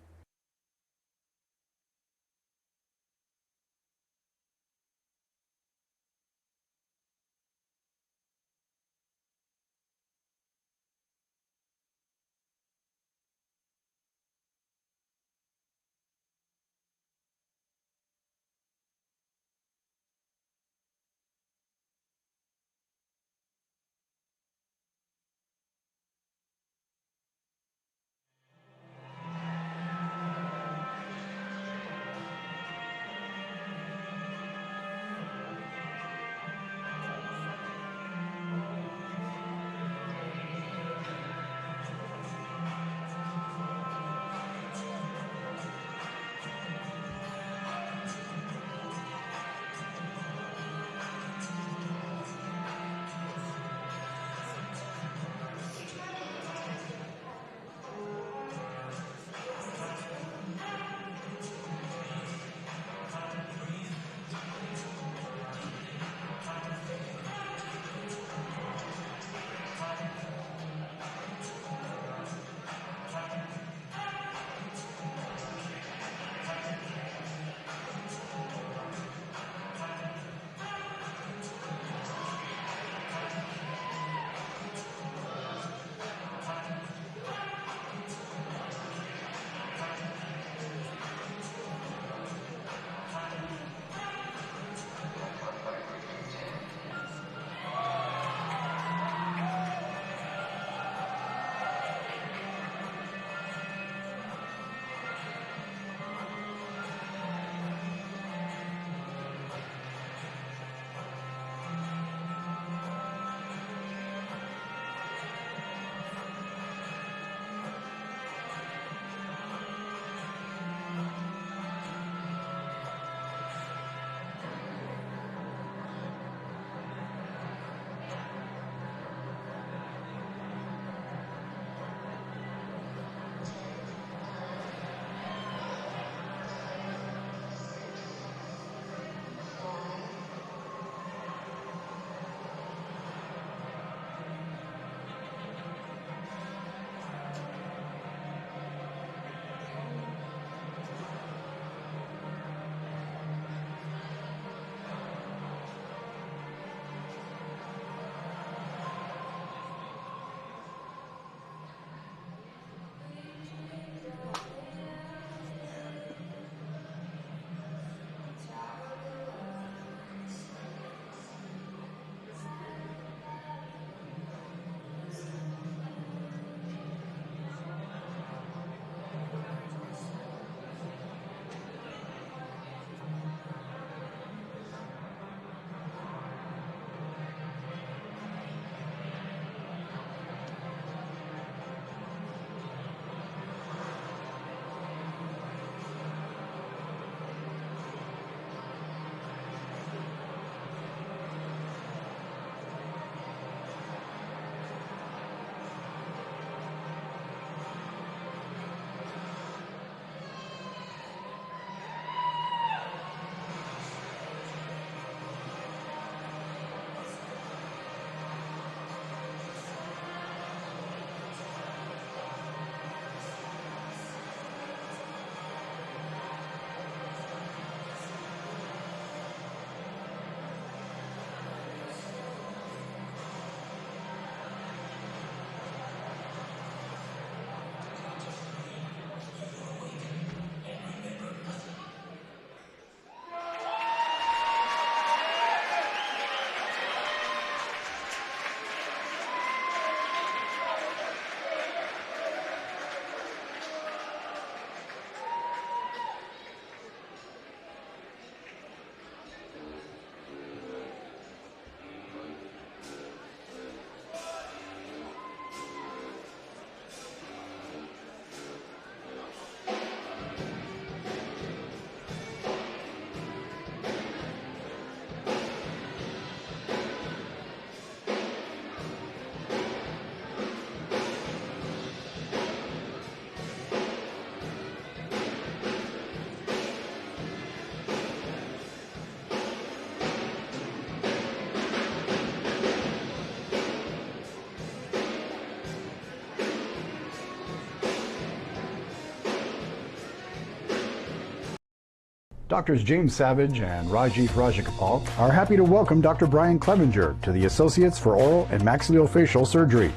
[SPEAKER 3] Doctors James Savage and Rajiv Rajagopal are happy to welcome Dr. Brian Clevenger to the Associates for Oral and Maxillofacial Surgery.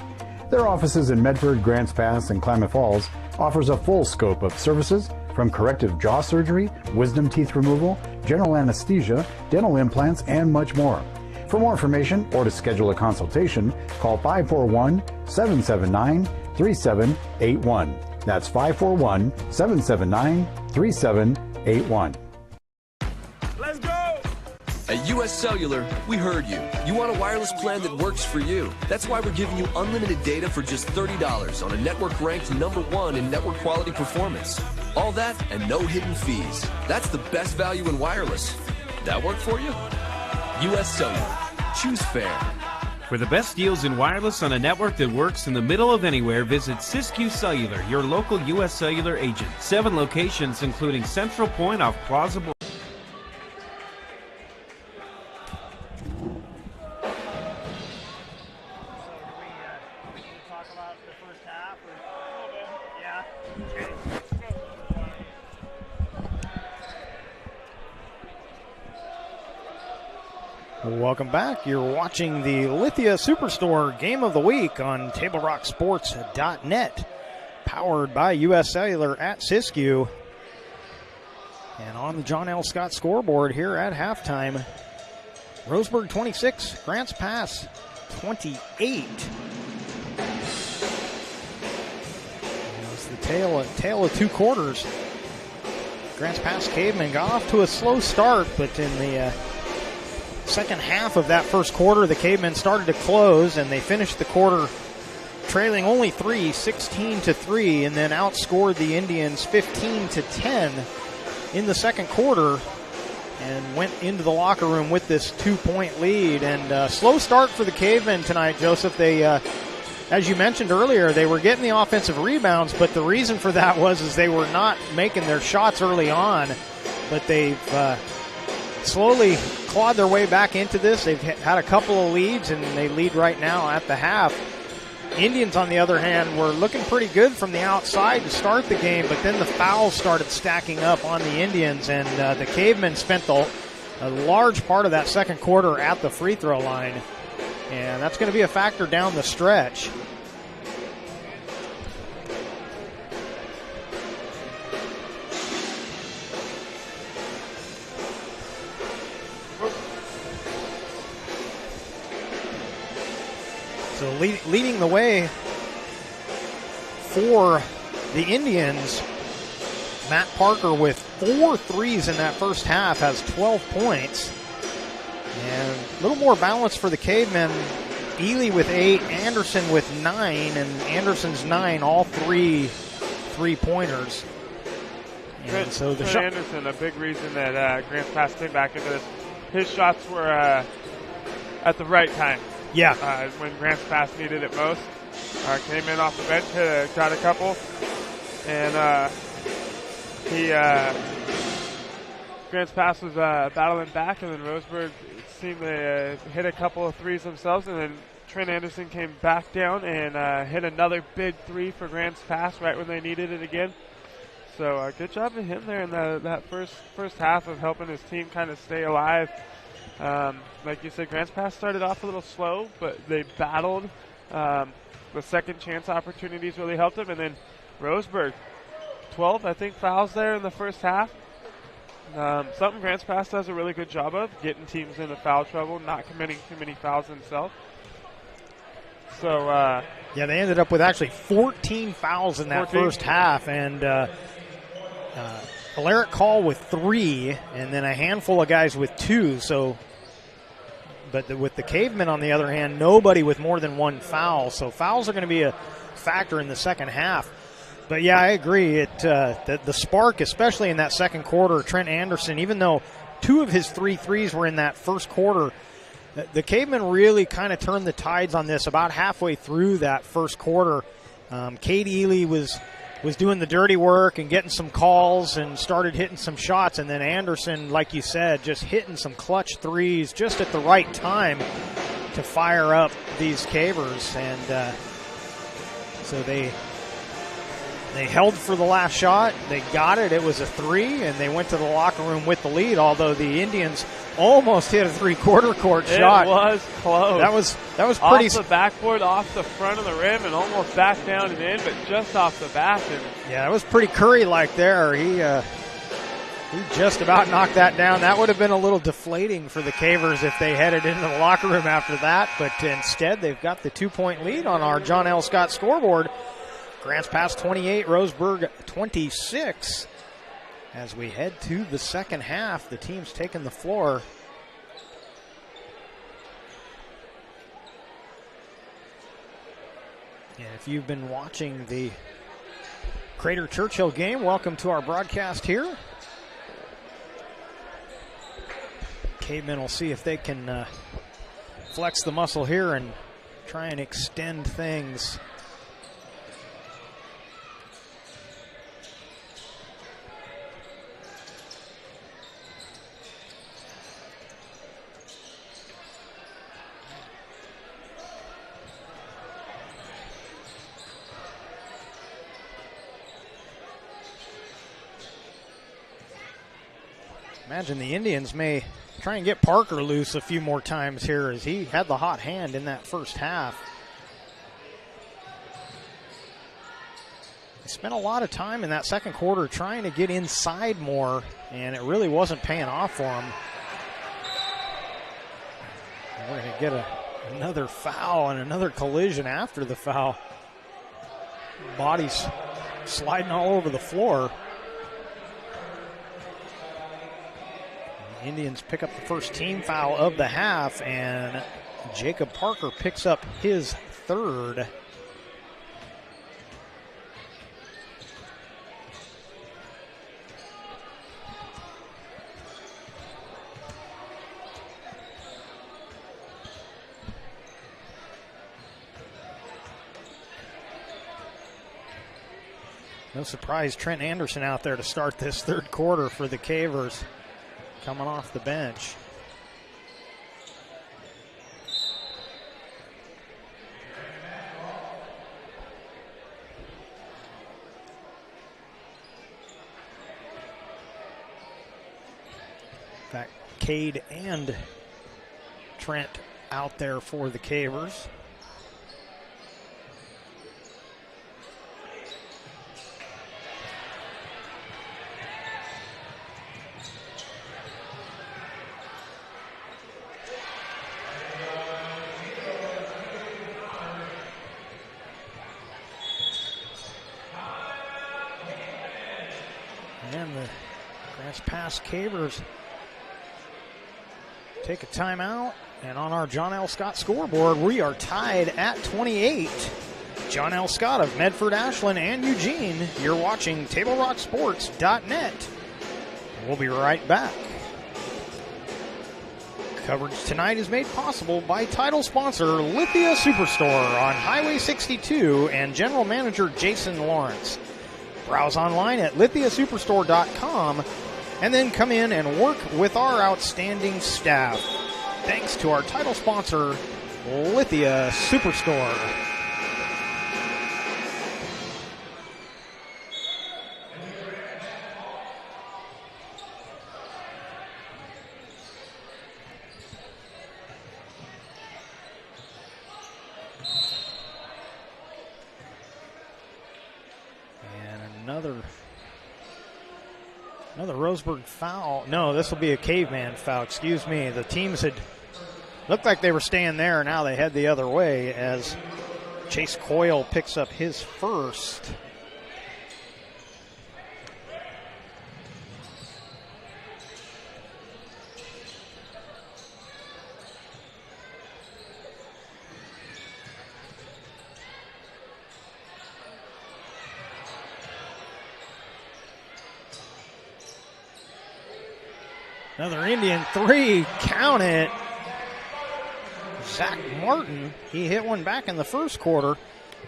[SPEAKER 3] Their offices in Medford, Grants Pass, and Klamath Falls offers a full scope of services from corrective jaw surgery, wisdom teeth removal, general anesthesia, dental implants, and much more. For more information or to schedule a consultation, call 541-779-3781. That's 541-779-3781.
[SPEAKER 4] Let's go! At US Cellular, we heard you. You want a wireless plan that works for you. That's why we're giving you unlimited data for just $30 on a network ranked #1 in network quality performance. All that and no hidden fees. That's the best value in wireless. That work for you? US Cellular. Choose fair.
[SPEAKER 5] For the best deals in wireless on a network that works in the middle of anywhere, visit Siskiyou Cellular, your local US Cellular agent. 7 locations, including Central Point off Plaza Boulevard.
[SPEAKER 1] Welcome back. You're watching the Lithia Superstore Game of the Week on TableRockSports.net, powered by US Cellular at Siskiyou. And on the John L. Scott scoreboard here at halftime, Roseburg 26, Grants Pass 28. It's the tale of two quarters. Grants Pass Cavemen got off to a slow start, but in the second half of that first quarter, the Cavemen started to close, and they finished the quarter trailing only 16-3, and then outscored the Indians 15-10 in the second quarter, and went into the locker room with this 2-point lead. And slow start for the Cavemen tonight, Joseph. They, as you mentioned earlier, they were getting the offensive rebounds, but the reason for that was they were not making their shots early on, but they've slowly clawed their way back into this. They've had a couple of leads, and they lead right now at the half. Indians, on the other hand, were looking pretty good from the outside to start the game, but then the fouls started stacking up on the Indians, and the Cavemen spent a large part of that second quarter at the free throw line, and that's going to be a factor down the stretch. So leading the way for the Indians, Matt Parker with 4 threes in that first half has 12 points. And a little more balance for the Cavemen. Ely with 8, Anderson with 9, and Anderson's 9, all 3 3-pointers. And so the shot.
[SPEAKER 2] Anderson, a big reason that Grants Pass came back into this. His shots were at the right time.
[SPEAKER 1] Yeah.
[SPEAKER 2] When Grants Pass needed it most. Came in off the bench, got a couple. And Grants Pass was battling back, and then Roseburg seemed to hit a couple of threes themselves, and then Trent Anderson came back down and hit another big 3 for Grants Pass right when they needed it again. So good job of him there in that first half of helping his team kind of stay alive. Like you said, Grants Pass started off a little slow, but they battled. The second chance opportunities really helped them. And then Roseburg, 12, I think, fouls there in the first half. Something Grants Pass does a really good job of, getting teams into foul trouble, not committing too many fouls themselves. So,
[SPEAKER 1] yeah, they ended up with actually 14 fouls in that first half. And Alaric Call with 3, and then a handful of guys with 2. So, but with the Cavemen, on the other hand, nobody with more than 1 foul. So fouls are going to be a factor in the second half. But yeah, I agree. The spark, especially in that second quarter, Trent Anderson, even though 2 of his 3 threes were in that first quarter, the Cavemen really kind of turned the tides on this about halfway through that first quarter. Cade Ely was doing the dirty work and getting some calls and started hitting some shots. And then Anderson, like you said, just hitting some clutch threes just at the right time to fire up these Cavers. And so they They held for the last shot. They got it. It was a 3, and they went to the locker room with the lead, although the Indians almost hit a three-quarter court shot.
[SPEAKER 2] It was close.
[SPEAKER 1] That was pretty.
[SPEAKER 2] Off the backboard, off the front of the rim, and almost back down and in, but just off the back. And
[SPEAKER 1] yeah, it was pretty Curry-like there. He just about knocked that down. That would have been a little deflating for the Cavers if they headed into the locker room after that, but instead they've got the 2-point lead on our John L. Scott scoreboard. Grants Pass 28, Roseburg 26. As we head to the second half, the team's taking the floor. And if you've been watching the Crater Churchill game, welcome to our broadcast here. Cavemen will see if they can flex the muscle here and try and extend things. Imagine the Indians may try and get Parker loose a few more times here, as he had the hot hand in that first half. He spent a lot of time in that second quarter trying to get inside more, and it really wasn't paying off for him. And we're going to get another foul and another collision after the foul. Bodies sliding all over the floor. Indians pick up the first team foul of the half, and Jacob Parker picks up his third. No surprise, Trent Anderson out there to start this third quarter for the Cavers, coming off the bench. In fact, Cade and Trent out there for the Cavers. And the Grants Pass Cavers take a timeout. And on our John L. Scott scoreboard, we are tied at 28. John L. Scott of Medford, Ashland, and Eugene. You're watching TableRockSports.net. We'll be right back. Coverage tonight is made possible by title sponsor Lithia Superstore on Highway 62 and General Manager Jason Lawrence. Browse online at lithiasuperstore.com and then come in and work with our outstanding staff. Thanks to our title sponsor, Lithia Superstore. Another Roseburg foul. No, this will be a Caveman foul. Excuse me. The teams had looked like they were staying there. Now they head the other way as Chase Coyle picks up his first. Another Indian three, count it. Zach Martin, he hit one back in the first quarter.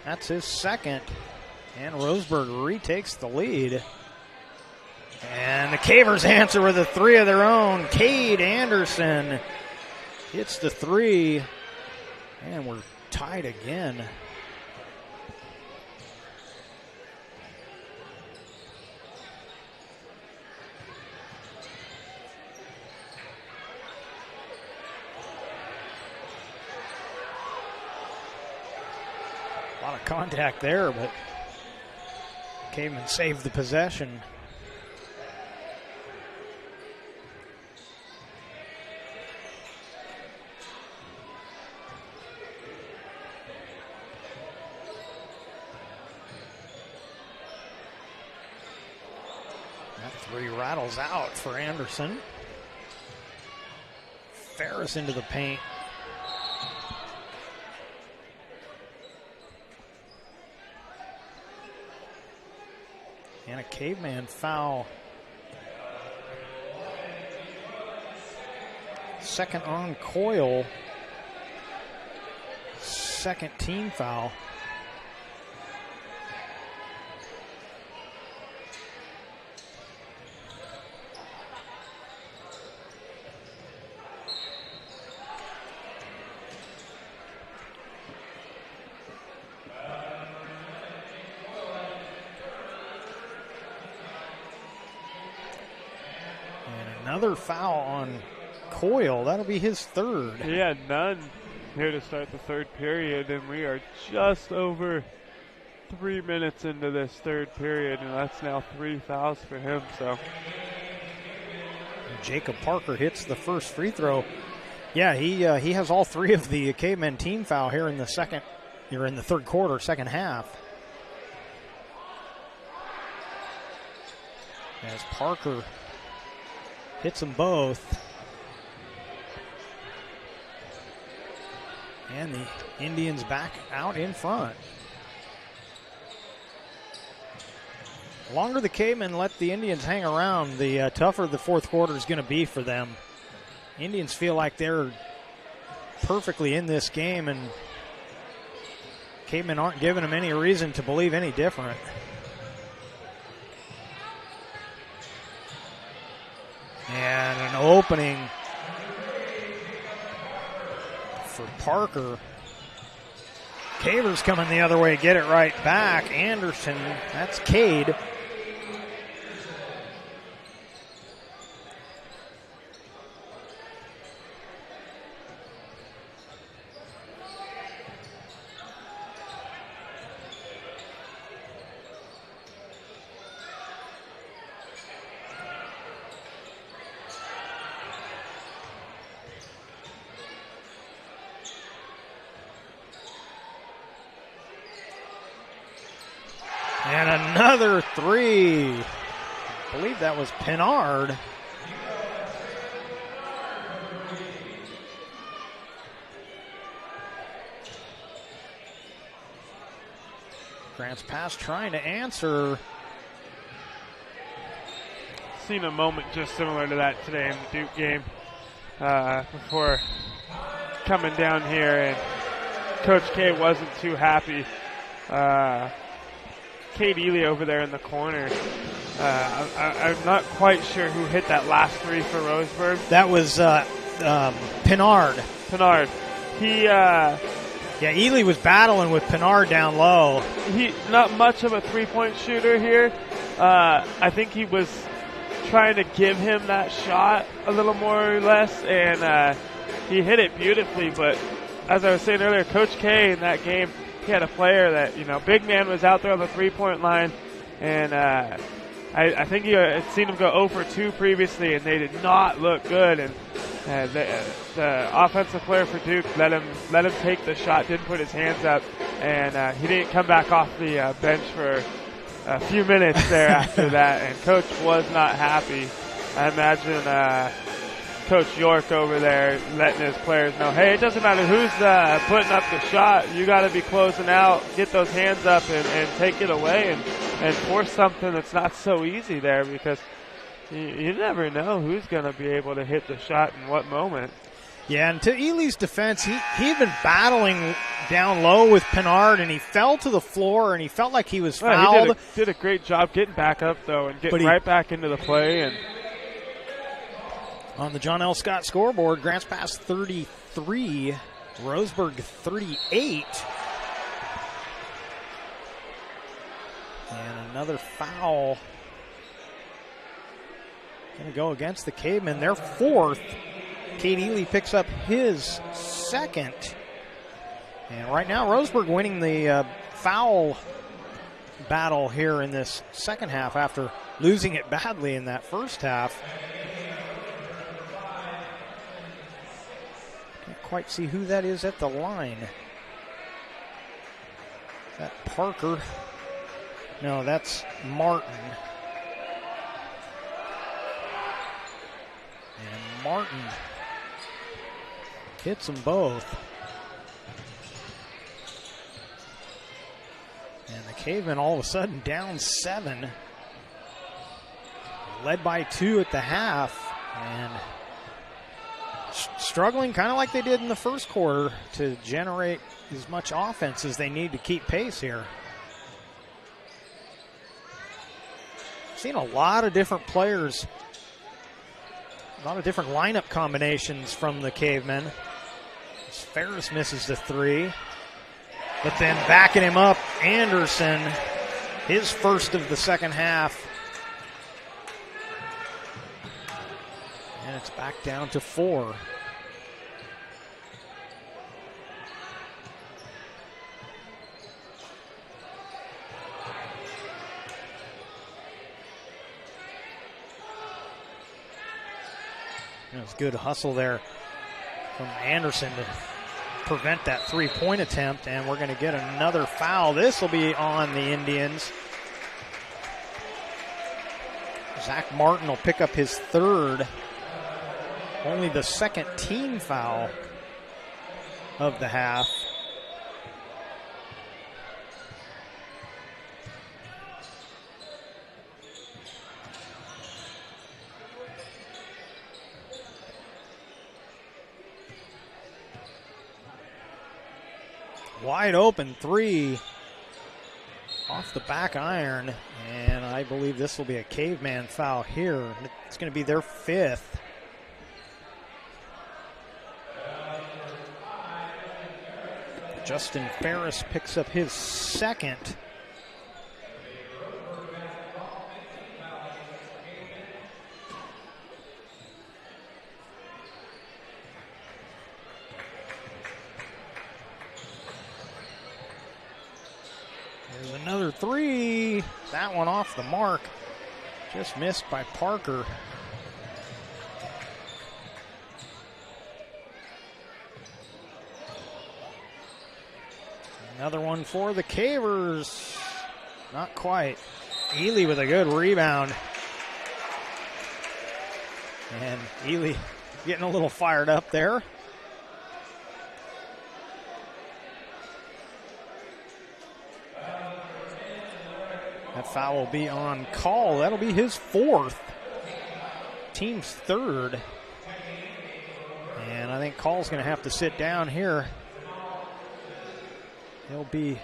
[SPEAKER 1] That's his second. And Roseburg retakes the lead. And the Cavers answer with a three of their own. Cade Anderson hits the three. And we're tied again. lot of contact there, but Caveman saved the possession. That three rattles out for Anderson. Ferris into the paint. And a Caveman foul. Second on Coyle. Second team foul. Another foul on Coyle. That'll be his third.
[SPEAKER 2] He had none here to start the third period, and we are just over 3 minutes into this third period, and that's now 3 fouls for him. So
[SPEAKER 1] Jacob Parker hits the first free throw. Yeah, he has all three of the Cavemen team foul here in the third quarter, second half. As Parker hits them both. And the Indians back out in front. The longer the Cavemen let the Indians hang around, the tougher the fourth quarter is going to be for them. Indians feel like they're perfectly in this game, and Cavemen aren't giving them any reason to believe any different. And an opening for Parker. Cavers coming the other way, get it right back. Anderson, that's Cade. And another three. I believe that was Pennard. Grant's pass trying to answer.
[SPEAKER 2] Seen a moment just similar to that today in the Duke game before coming down here, and Coach K wasn't too happy. Cade Ely over there in the corner. I'm not quite sure who hit that last three for Roseburg.
[SPEAKER 1] That was Pennard.
[SPEAKER 2] Pennard.
[SPEAKER 1] Ely was battling with Pennard down low.
[SPEAKER 2] He not much of a three-point shooter here. I think he was trying to give him that shot a little more or less, and he hit it beautifully. But as I was saying earlier, Coach K in that game, he had a player that, big man was out there on the three-point line, and I think he had seen him go 0 for 2 previously, and they did not look good. And the offensive player for Duke let him take the shot, didn't put his hands up, and he didn't come back off the bench for a few minutes there after that. And Coach was not happy. I imagine Coach York over there letting his players know, hey, it doesn't matter who's putting up the shot. You got to be closing out, get those hands up, and take it away and force something that's not so easy there, because you never know who's going to be able to hit the shot in what moment.
[SPEAKER 1] Yeah, and to Ely's defense, he'd been battling down low with Pennard, and he fell to the floor, and he felt like he was fouled.
[SPEAKER 2] He did a great job getting back up, though, and getting right back into the play. And
[SPEAKER 1] on the John L. Scott scoreboard, Grants Pass 33, Roseburg 38. And another foul going to go against the Cavemen. Their fourth. Cade Ely picks up his second. And right now, Roseburg winning the foul battle here in this second half after losing it badly in that first half. Can't quite see who that is at the line. Is that Parker? No, that's Martin. And Martin hits them both. And the Cavemen all of a sudden down 7. Led by 2 at the half. And struggling kind of like they did in the first quarter to generate as much offense as they need to keep pace here. Seen a lot of different players, a lot of different lineup combinations from the Cavemen. Ferris misses the 3. But then backing him up, Anderson, his first of the second half. And it's back down to 4. It was good hustle there from Anderson to prevent that 3-point attempt, and we're going to get another foul. This will be on the Indians. Zach Martin will pick up his 3rd, only the 2nd team foul of the half. Wide open 3 off the back iron, and I believe this will be a Caveman foul here. It's going to be their 5th. Justin Ferris picks up his 2nd. There's another 3. That one off the mark. Just missed by Parker. Another one for the Cavers. Not quite. Ely with a good rebound. And Ely getting a little fired up there. That foul will be on Call. That'll be his 4th. Team's 3rd. And I think Call's going to have to sit down here. He'll be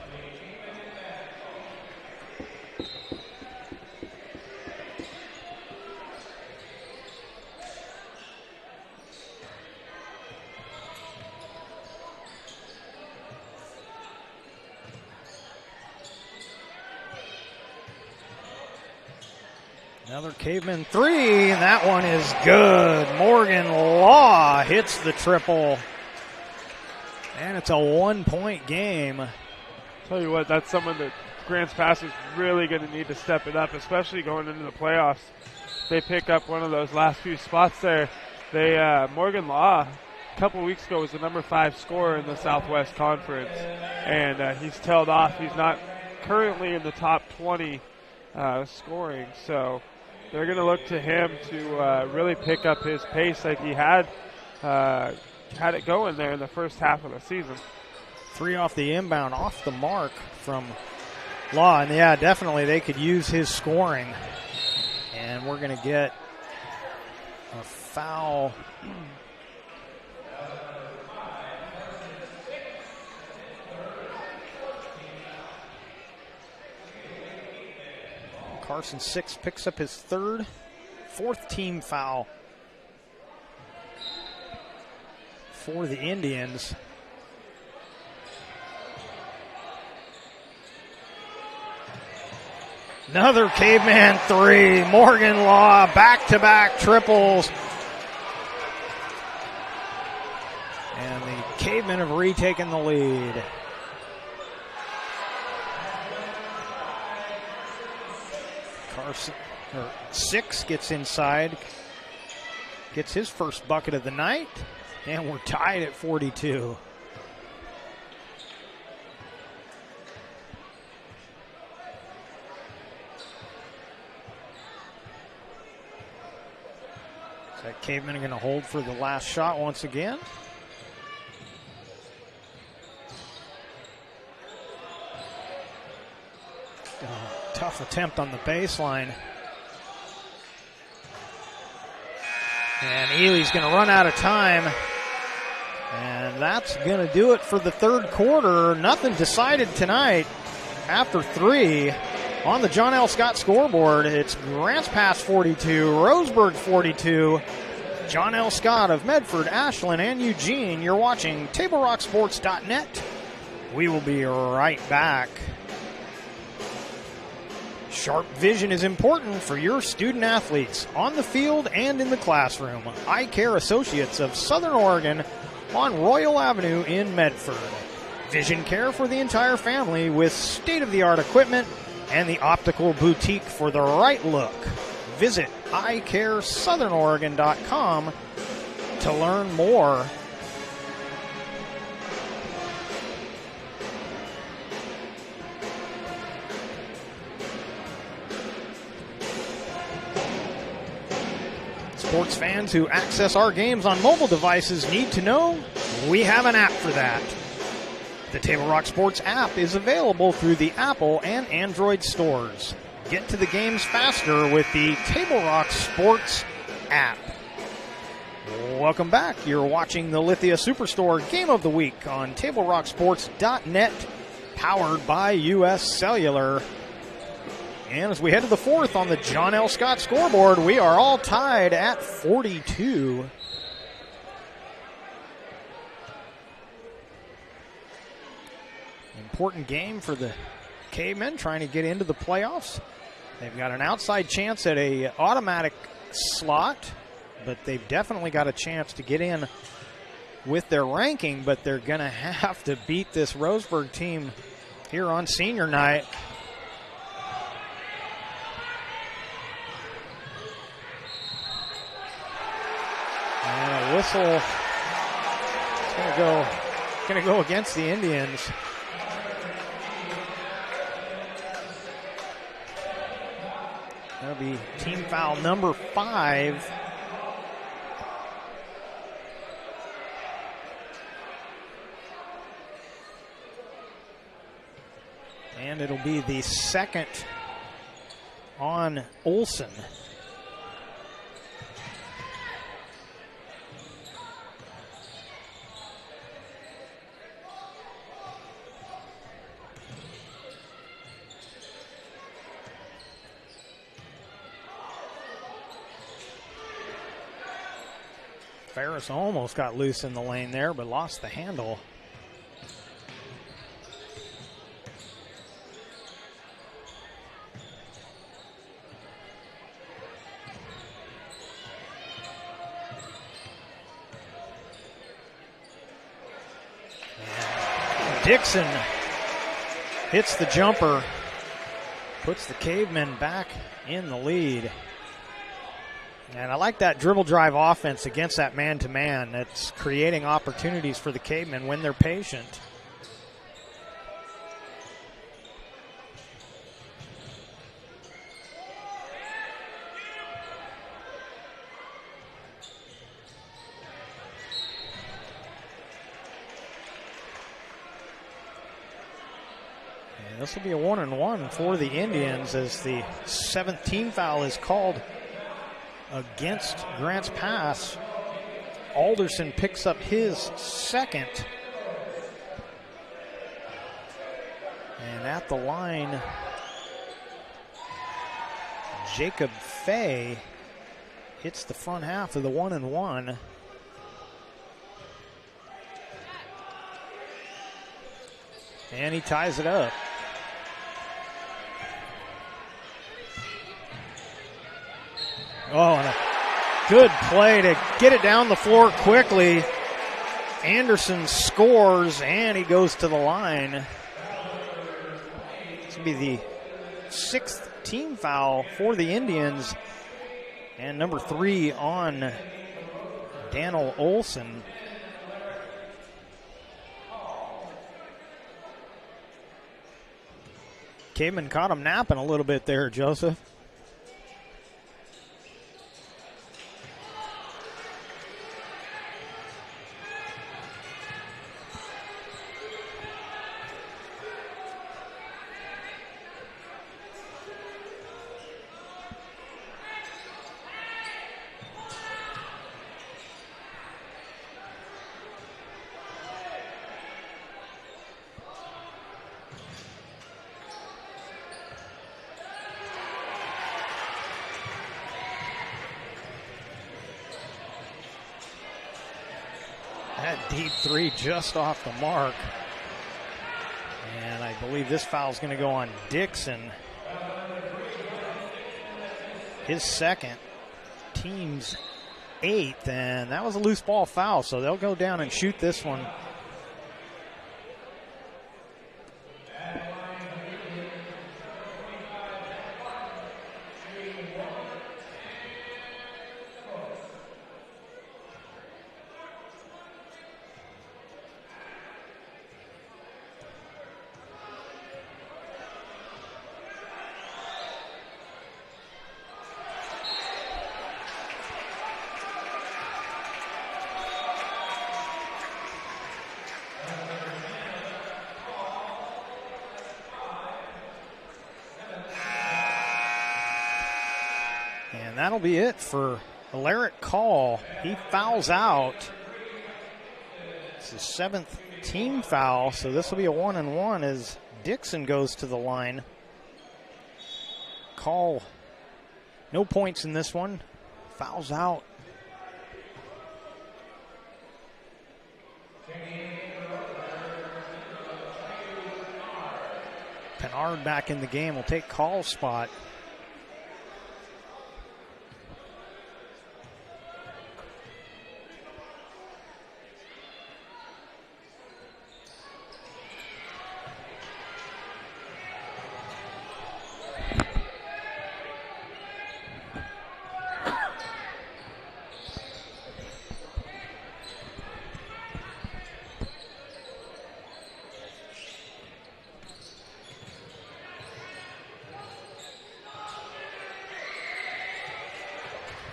[SPEAKER 1] another Caveman 3, and that one is good. Morgan Law hits the triple. And it's a 1-point game.
[SPEAKER 2] Tell you what, that's someone that Grants Pass is really going to need to step it up, especially going into the playoffs. They pick up one of those last few spots there. Morgan Law, a couple weeks ago, was the number 5 scorer in the Southwest Conference, and he's tailed off. He's not currently in the top 20 scoring, so they're going to look to him to really pick up his pace like he had it going there in the first half of the season.
[SPEAKER 1] 3 off the inbound, off the mark from Law. And yeah, definitely they could use his scoring. And we're going to get a foul. Carson 6 picks up his 3rd, 4th team foul for the Indians. Another Caveman 3. Morgan Law, back-to-back triples. And the Cavemen have retaken the lead. Carson, or Six gets inside, gets his first bucket of the night, and we're tied at 42. Is that Caveman going to hold for the last shot once again? Tough attempt on the baseline. And Ely's going to run out of time. And that's going to do it for the third quarter. Nothing decided tonight after 3 on the John L. Scott scoreboard. It's Grants Pass 42, Roseburg 42. John L. Scott of Medford, Ashland, and Eugene. You're watching TableRockSports.net. We will be right back. Sharp vision is important for your student athletes on the field and in the classroom. Eye Care Associates of Southern Oregon on Royal Avenue in Medford. Vision care for the entire family with state-of-the-art equipment and the optical boutique for the right look. Visit eyecaresouthern.oregon.com to learn more. Sports fans who access our games on mobile devices need to know we have an app for that. The Table Rock Sports app is available through the Apple and Android stores. Get to the games faster with the Table Rock Sports app. Welcome back. You're watching the Lithia Superstore Game of the Week on TableRockSports.net, powered by U.S. Cellular. And as we head to the fourth on the John L. Scott scoreboard, we are all tied at 42. Important game for the Cavemen trying to get into the playoffs. They've got an outside chance at a automatic slot, but they've definitely got a chance to get in with their ranking, but they're going to have to beat this Roseburg team here on senior night. And a whistle is going to go against the Indians. That'll be team foul number 5. And it'll be the second on Olsen. Ferris almost got loose in the lane there, but lost the handle. And Dixon hits the jumper, puts the Cavemen back in the lead. And I like that dribble drive offense against that man-to-man. That's creating opportunities for the Cavemen when they're patient. And this will be a 1-and-1 for the Indians as the 7th team foul is called against Grants Pass. Alderson picks up his second. And at the line, Jacob Fay hits the front half of the 1-and-1. And he ties it up. Oh, and a good play to get it down the floor quickly. Anderson scores, and he goes to the line. This will be the 6th team foul for the Indians, and number 3 on Daniel Olson. Caveman caught him napping a little bit there, Joseph. That deep 3 just off the mark. And I believe this foul is going to go on Dixon. His second, team's 8th, and that was a loose ball foul, so they'll go down and shoot this one. And that'll be it for Alaric Call. He fouls out. It's his 7th team foul, so this will be a 1-and-1 as Dixon goes to the line. Call, no points in this one. Fouls out. Pennard back in the game will take Call's spot.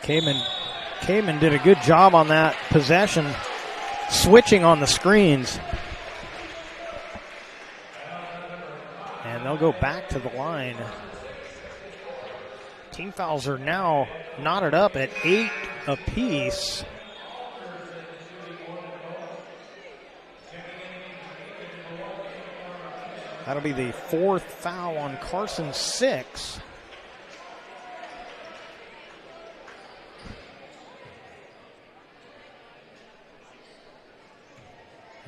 [SPEAKER 1] Kamen did a good job on that possession, switching on the screens. And they'll go back to the line. Team fouls are now knotted up at 8 apiece. That'll be the 4th foul on Carson 6.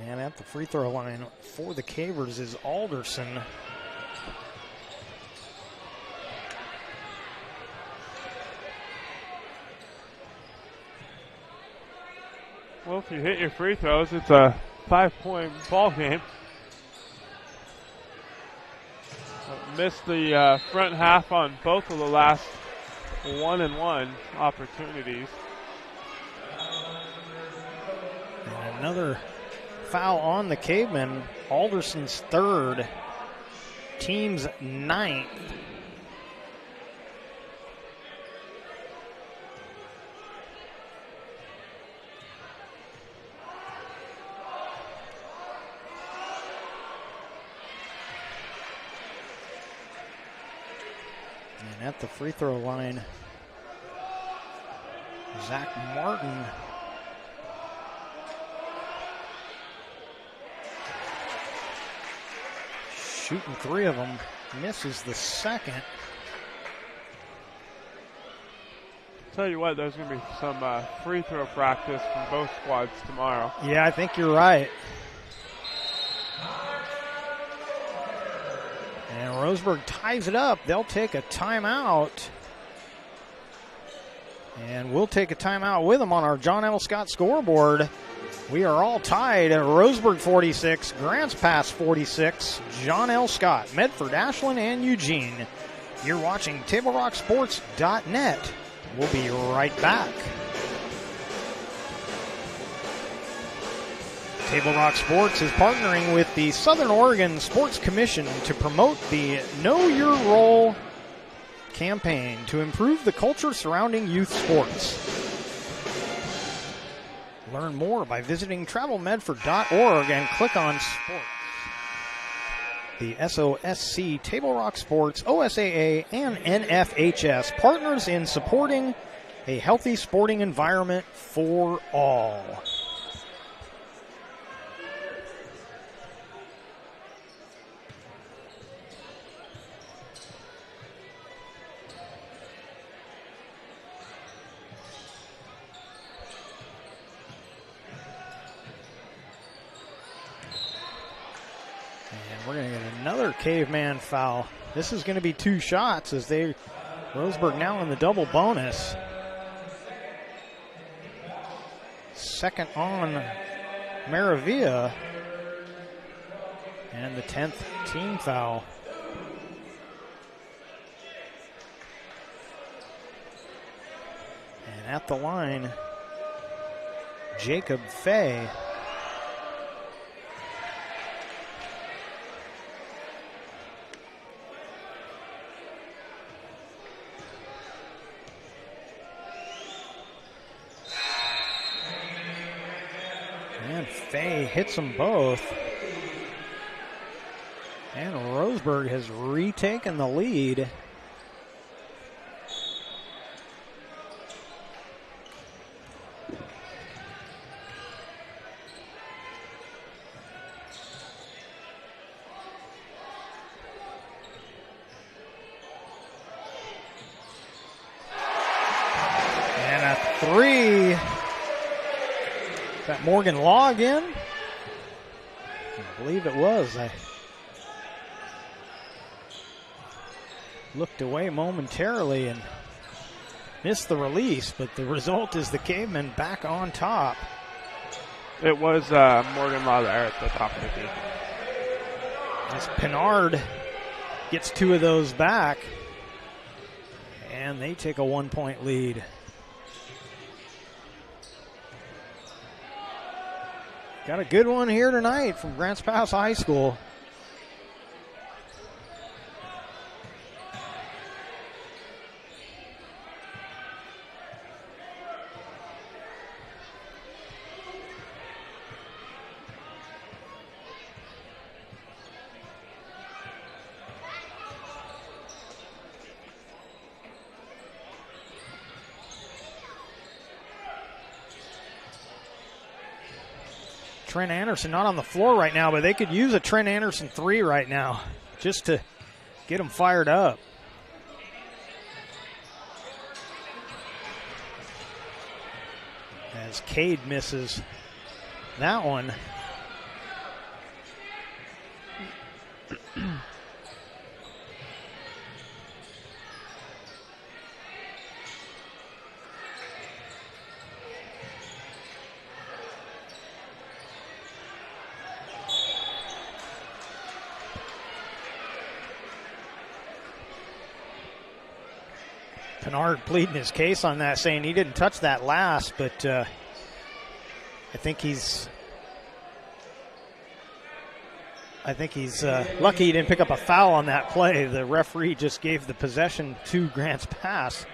[SPEAKER 1] And at the free throw line for the Cavers is Alderson.
[SPEAKER 2] Well, if you hit your free throws, it's a 5-point ball game. Missed the front half on both of the last 1-and-1 opportunities.
[SPEAKER 1] And another foul on the Cavemen. Alderson's 3rd, team's 9th. And at the free throw line, Zach Martin. Shooting 3 of them, misses the 2nd.
[SPEAKER 2] Tell you what, there's going to be some free throw practice from both squads tomorrow.
[SPEAKER 1] Yeah, I think you're right. And Roseburg ties it up. They'll take a timeout. And we'll take a timeout with them on our John L. Scott scoreboard. We are all tied at Roseburg 46, Grants Pass 46, John L. Scott, Medford, Ashland, and Eugene You're watching TableRockSports.net. We'll be right back. Table Rock Sports is partnering with the Southern Oregon Sports Commission to promote the Know Your Role campaign to improve the culture surrounding youth sports. Learn more by visiting travelmedford.org and click on sports. The SOSC, Table Rock Sports, OSAA, and NFHS partners in supporting a healthy sporting environment for all. We're going to get another caveman foul. This is going to be 2 shots as Roseburg now in the double bonus. Second on Maravilla. And the 10th team foul. And at the line, Jacob Fay. Fay hits them both. And Roseburg has retaken the lead. And a 3. That Morgan Law again? I believe it was. I looked away momentarily and missed the release, but the result is the Cavemen back on top.
[SPEAKER 2] It was Morgan Law there at the top of the key.
[SPEAKER 1] As Pinard gets 2 of those back, and they take a 1-point lead. Got a good one here tonight from Grants Pass High School. Trent Anderson not on the floor right now, but they could use a Trent Anderson 3 right now just to get them fired up. As Cade misses that one. Pinard pleading his case on that, saying he didn't touch that last, but I think he's lucky he didn't pick up a foul on that play. The referee just gave the possession to Grants Pass.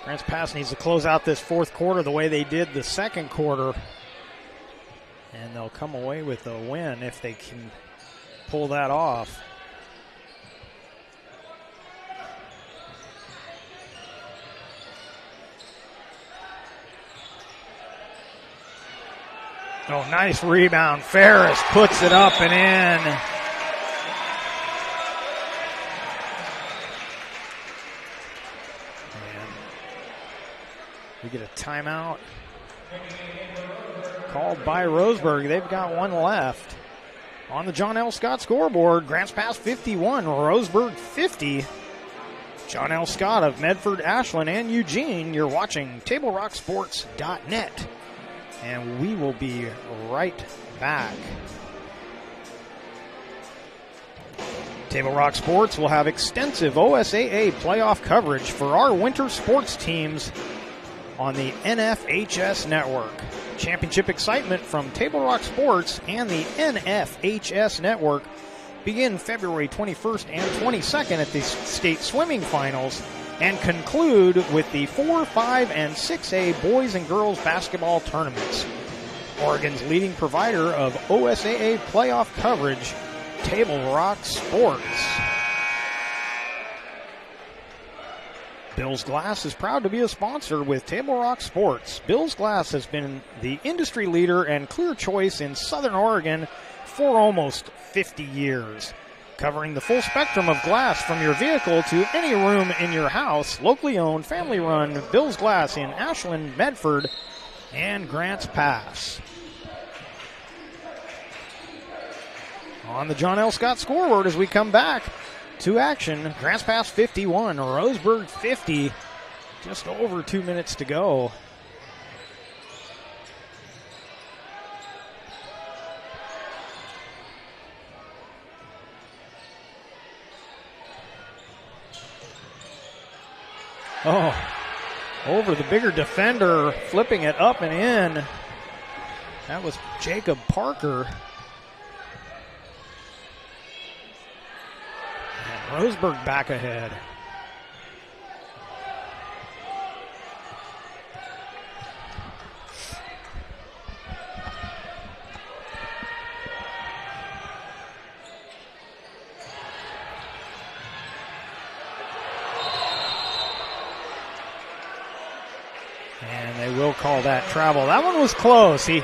[SPEAKER 1] Grants Pass needs to close out this fourth quarter the way they did the second quarter. And they'll come away with a win if they can pull that off. Oh, nice rebound. Ferris puts it up and in. We get a timeout called by Roseburg. They've got one left. On the John L. Scott scoreboard, Grants Pass 51, Roseburg 50. John L. Scott of Medford, Ashland, and Eugene. You're watching TableRockSports.net. And we will be right back. Table Rock Sports will have extensive OSAA playoff coverage for our winter sports teams on the NFHS network. Championship excitement from Table Rock Sports and the NFHS network begin February 21st and 22nd at the state swimming finals and conclude with the 4, 5, and 6A boys and girls basketball tournaments. Oregon's leading provider of OSAA playoff coverage, Table Rock Sports. Bill's Glass is proud to be a sponsor with Table Rock Sports. Bill's Glass has been the industry leader and clear choice in Southern Oregon for almost 50 years. Covering the full spectrum of glass from your vehicle to any room in your house. Locally owned, family run, Bill's Glass in Ashland, Medford, and Grants Pass. On the John L. Scott scoreboard as we come back to action, Grants Pass 51, Roseburg 50. Just over 2 minutes to go. Oh, over the bigger defender, flipping it up and in. That was Jacob Parker. And Roseburg back ahead. Will call that travel. That one was close. He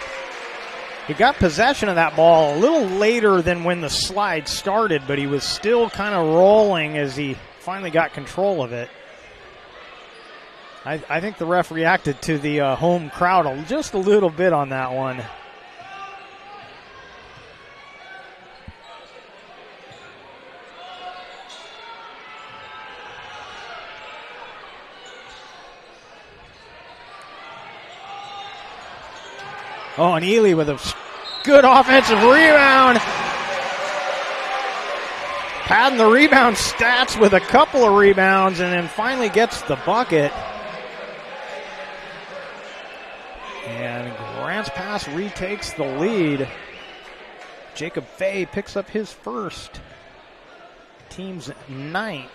[SPEAKER 1] got possession of that ball a little later than when the slide started, but he was still kind of rolling as he finally got control of it. I think the ref reacted to the home crowd just a little bit on that one. Oh, and Ely with a good offensive rebound. Padding the rebound stats with a couple of rebounds and then finally gets the bucket. And Grants Pass retakes the lead. Jacob Fay picks up his first, team's 9th.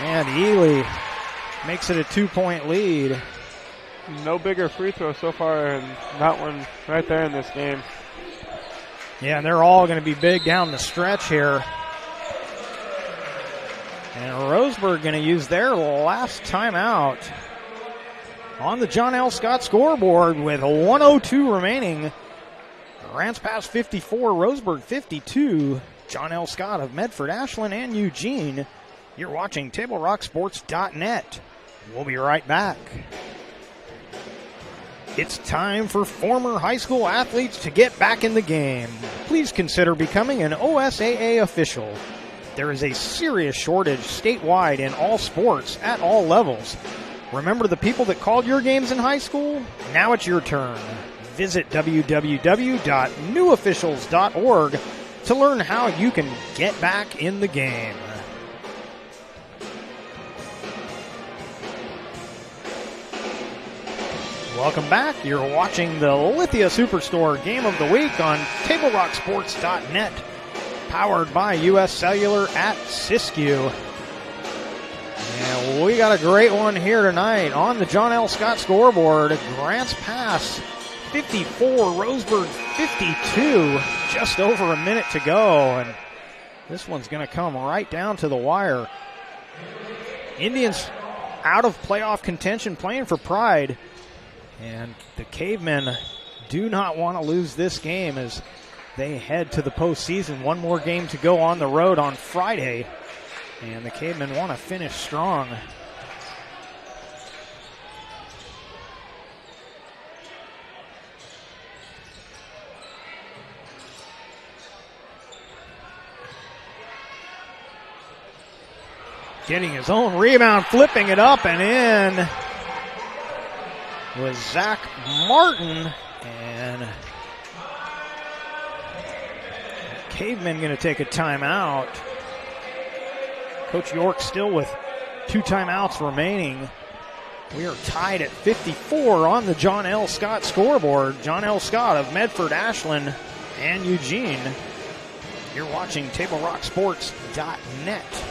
[SPEAKER 1] And Ely makes it a 2-point lead.
[SPEAKER 2] No bigger free throw so far, and that one right there in this game.
[SPEAKER 1] Yeah, and they're all going to be big down the stretch here. And Roseburg going to use their last timeout on the John L. Scott scoreboard with 1:02 remaining. Grants Pass 54, Roseburg 52. John L. Scott of Medford, Ashland, and Eugene. You're watching TableRockSports.net. We'll be right back. It's time for former high school athletes to get back in the game. Please consider becoming an OSAA official. There is a serious shortage statewide in all sports at all levels. Remember the people that called your games in high school? Now it's your turn. Visit www.newofficials.org to learn how you can get back in the game. Welcome back. You're watching the Lithia Superstore Game of the Week on TableRockSports.net, powered by U.S. Cellular at Siskiyou. And we got a great one here tonight on the John L. Scott scoreboard. Grants Pass 54, Roseburg 52, just over a minute to go. And this one's going to come right down to the wire. Indians out of playoff contention, playing for pride. And the Cavemen do not want to lose this game as they head to the postseason. One more game to go on the road on Friday. And the Cavemen want to finish strong. Getting his own rebound, flipping it up and in was Zach Martin. And Caveman going to take a timeout. Coach York still with 2 timeouts remaining. We are tied at 54 on the John L. Scott scoreboard. John L. Scott of Medford, Ashland, and Eugene. You're watching TableRockSports.net.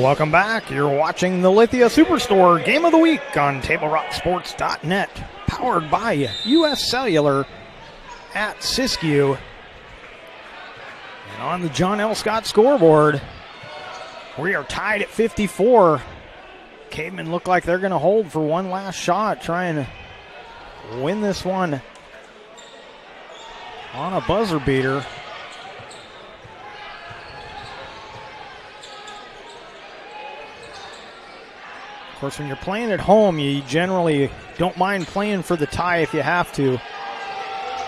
[SPEAKER 1] Welcome back. You're watching the Lithia Superstore Game of the Week on TableRockSports.net, powered by U.S. Cellular at Siskiyou. And on the John L. Scott scoreboard, we are tied at 54. Cavemen look like they're going to hold for one last shot, trying to win this one on a buzzer beater. Of course, when you're playing at home, you generally don't mind playing for the tie if you have to.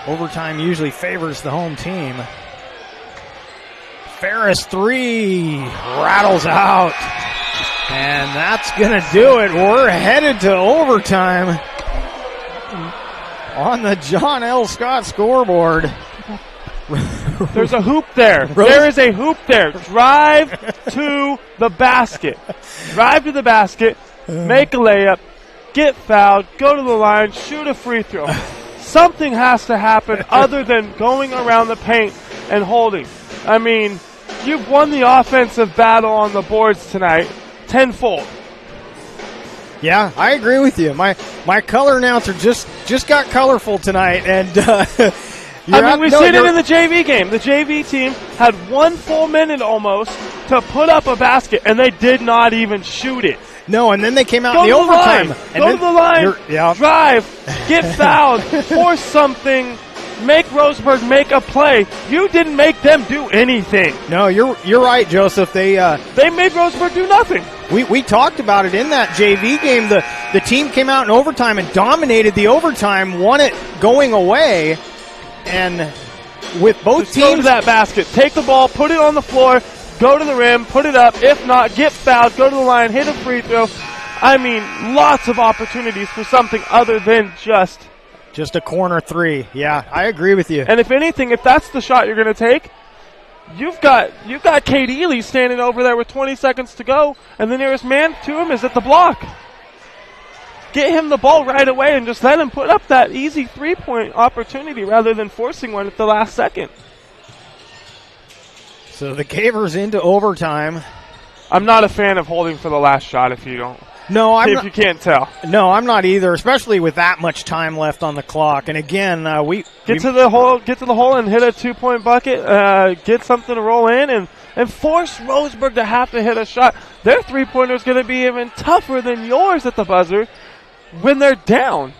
[SPEAKER 1] Overtime usually favors the home team. Ferris 3 rattles out. And that's going to do it. We're headed to overtime on the John L. Scott scoreboard.
[SPEAKER 2] There's a hoop there. There is a hoop there. Drive to the basket. Drive to the basket. Make a layup, get fouled, go to the line, shoot a free throw. Something has to happen other than going around the paint and holding. I mean, you've won the offensive battle on the boards tonight tenfold.
[SPEAKER 1] Yeah, I agree with you. My color announcer just got colorful tonight, and
[SPEAKER 2] we've seen it in the JV game. The JV team had 1 full minute almost to put up a basket, and they did not even shoot it.
[SPEAKER 1] No, and then they came out in the overtime.
[SPEAKER 2] Go to the line, drive, get fouled, force something, make Roseburg make a play. You didn't make them do anything.
[SPEAKER 1] No, you're right, Joseph. They
[SPEAKER 2] made Roseburg do nothing.
[SPEAKER 1] We talked about it in that JV game. The team came out in overtime and dominated the overtime, won it going away, and with both
[SPEAKER 2] Just
[SPEAKER 1] teams
[SPEAKER 2] go to that basket, take the ball, put it on the floor. Go to the rim, put it up. If not, get fouled, go to the line, hit a free throw. I mean, lots of opportunities for something other than just
[SPEAKER 1] a corner 3. Yeah, I agree with you.
[SPEAKER 2] And if anything, if that's the shot you're going to take, you've got Cade Ely standing over there with 20 seconds to go, and the nearest man to him is at the block. Get him the ball right away and just let him put up that easy 3-point opportunity rather than forcing one at the last second.
[SPEAKER 1] So the Cavers into overtime.
[SPEAKER 2] I'm not a fan of holding for the last shot if you don't.
[SPEAKER 1] No,
[SPEAKER 2] you can't tell.
[SPEAKER 1] No, I'm not either, especially with that much time left on the clock. And again, we
[SPEAKER 2] get to the hole and hit a 2-point bucket. Get something to roll in and force Roseburg to have to hit a shot. Their 3-pointer is going to be even tougher than yours at the buzzer when they're down.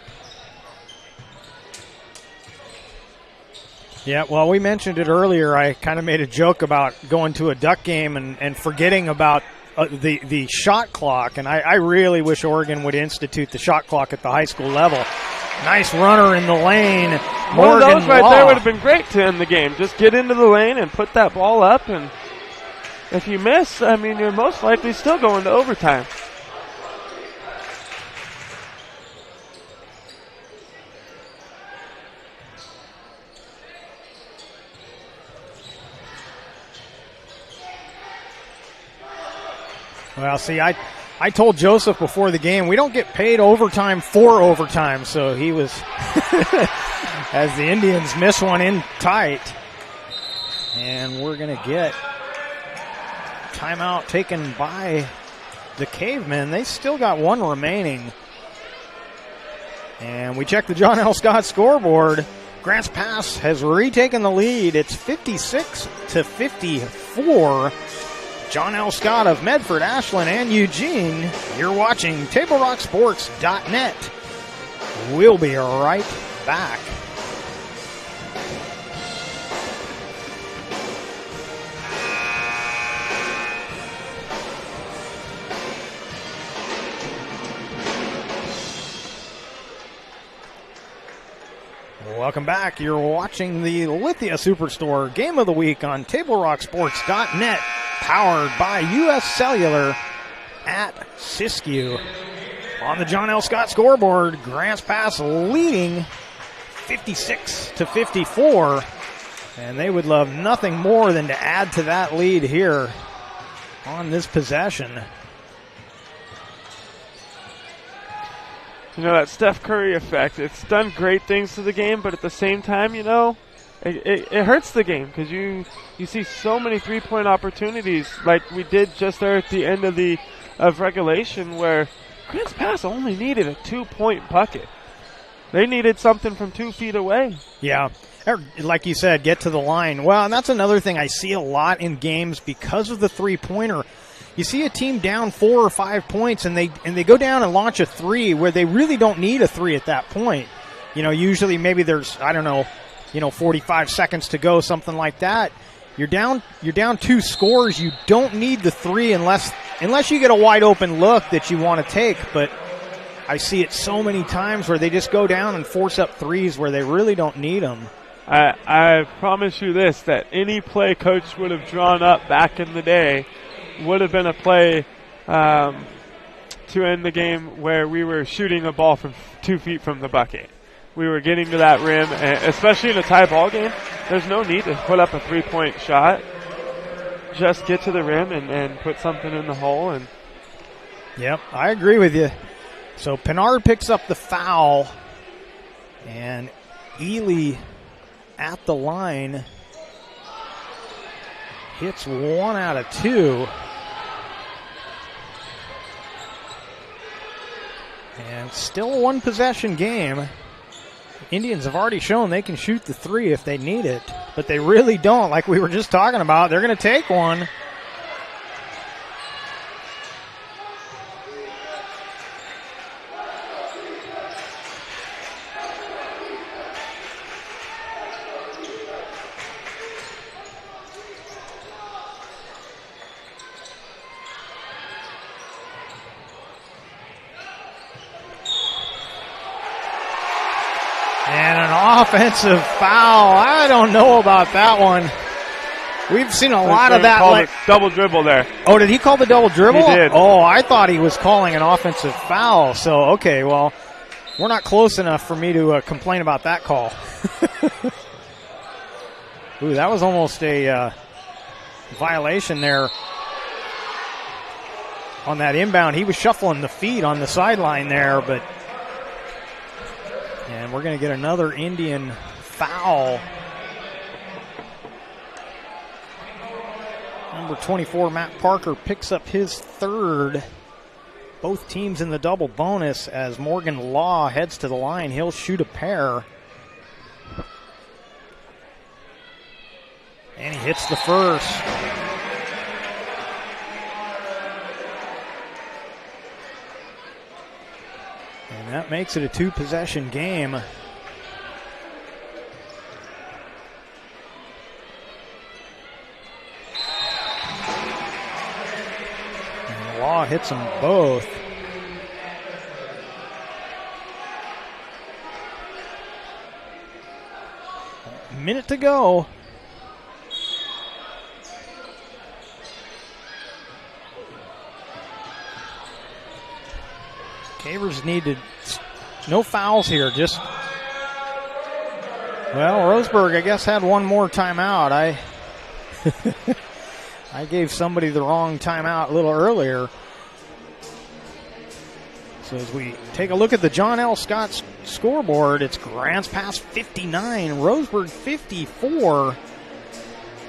[SPEAKER 1] Yeah, well, we mentioned it earlier. I kind of made a joke about going to a Duck game and forgetting about the shot clock, and I really wish Oregon would institute the shot clock at the high school level. Nice runner in the lane.
[SPEAKER 2] One of those right there would have been great to end the game. Just get into the lane and put that ball up, and if you miss, I mean, you're most likely still going to overtime.
[SPEAKER 1] Well, see, I told Joseph before the game, we don't get paid overtime for overtime, so he was, as the Indians miss one in tight. And we're going to get timeout taken by the Cavemen. They still got one remaining. And we check the John L. Scott scoreboard. Grants Pass has retaken the lead. It's 56-54. John L. Scott of Medford, Ashland, and Eugene. You're watching TableRockSports.net. We'll be right back. Welcome back. You're watching the Lithia Superstore Game of the Week on TableRockSports.net, powered by U.S. Cellular at Siskiyou. On the John L. Scott scoreboard, Grants Pass leading 56-54, and they would love nothing more than to add to that lead here on this possession.
[SPEAKER 2] You know, that Steph Curry effect, it's done great things to the game, but at the same time, you know, it hurts the game because you see so many three-point opportunities like we did just there at the end of regulation where Grants Pass only needed a 2-point bucket. They needed something from 2 feet away.
[SPEAKER 1] Yeah, like you said, get to the line. Well, and that's another thing I see a lot in games because of the three-pointer. You see a team down 4 or 5 points, and they go down and launch a three where they really don't need a three at that point. You know, usually maybe there's 45 seconds to go, something like that. You're down 2 scores. You don't need the three unless you get a wide open look that you want to take. But I see it so many times where they just go down and force up threes where they really don't need them.
[SPEAKER 2] I promise you this, that any play coach would have drawn up back in the day would have been a play to end the game where we were shooting a ball from 2 feet from the bucket. We were getting to that rim, and especially in a tie ball game, there's no need to put up a three-point shot. Just get to the rim and put something in the hole. And
[SPEAKER 1] yep, I agree with you. So Pinard picks up the foul, and Ely at the line hits 1 out of 2. And still a one-possession game. Indians have already shown they can shoot the three if they need it, but they really don't, like we were just talking about. They're going to take one. Offensive foul. I don't know about that one. We've seen a lot of that.
[SPEAKER 2] Double dribble there.
[SPEAKER 1] Oh, did he call the double dribble?
[SPEAKER 2] He did.
[SPEAKER 1] Oh, I thought he was calling an offensive foul. So, okay, well, we're not close enough for me to complain about that call. Ooh, that was almost a violation there on that inbound. He was shuffling the feet on the sideline there, but... And we're going to get another Indian foul. Number 24, Matt Parker, picks up his third. Both teams in the double bonus as Morgan Law heads to the line. He'll shoot a pair. And he hits the first. And that makes it a two-possession game. And Law hits them both. A minute to go. Cavers needed no fouls here. Roseburg, I guess, had one more timeout. I gave somebody the wrong timeout a little earlier. So as we take a look at the John L. Scott scoreboard, it's Grants Pass 59, Roseburg 54.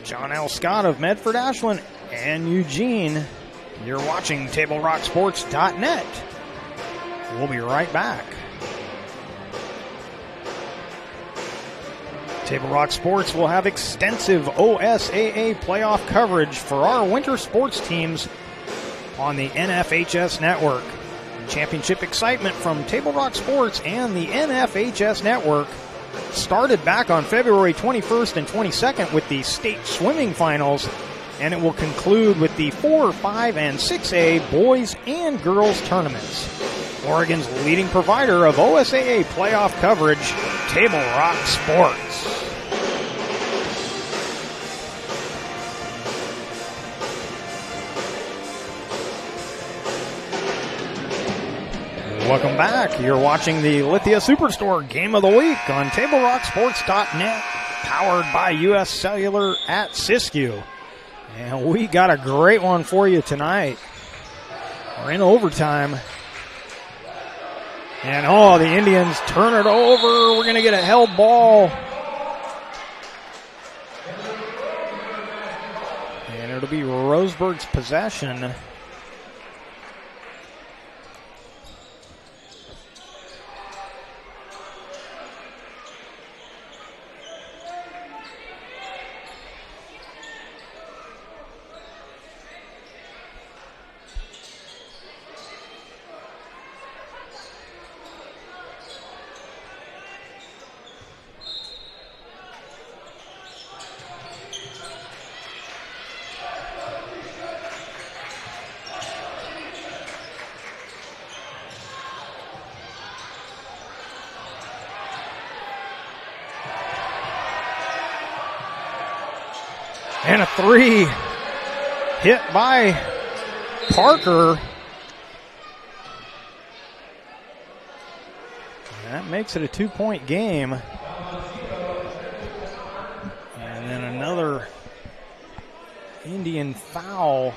[SPEAKER 1] John L. Scott of Medford, Ashland, and Eugene. You're watching TableRockSports.net. We'll be right back. Table Rock Sports will have extensive OSAA playoff coverage for our winter sports teams on the NFHS network. Championship excitement from Table Rock Sports and the NFHS network started back on February 21st and 22nd with the state swimming finals, and it will conclude with the 4, 5, and 6A boys and girls tournaments. Oregon's leading provider of OSAA playoff coverage, Table Rock Sports. Welcome back. You're watching the Lithia Superstore Game of the Week on TableRockSports.net, powered by U.S. Cellular at Siskiyou. And we got a great one for you tonight. We're in overtime. And, the Indians turn it over. We're going to get a held ball. And it'll be Roseburg's possession. And a three hit by Parker. That makes it a 2-point game. And then another Indian foul.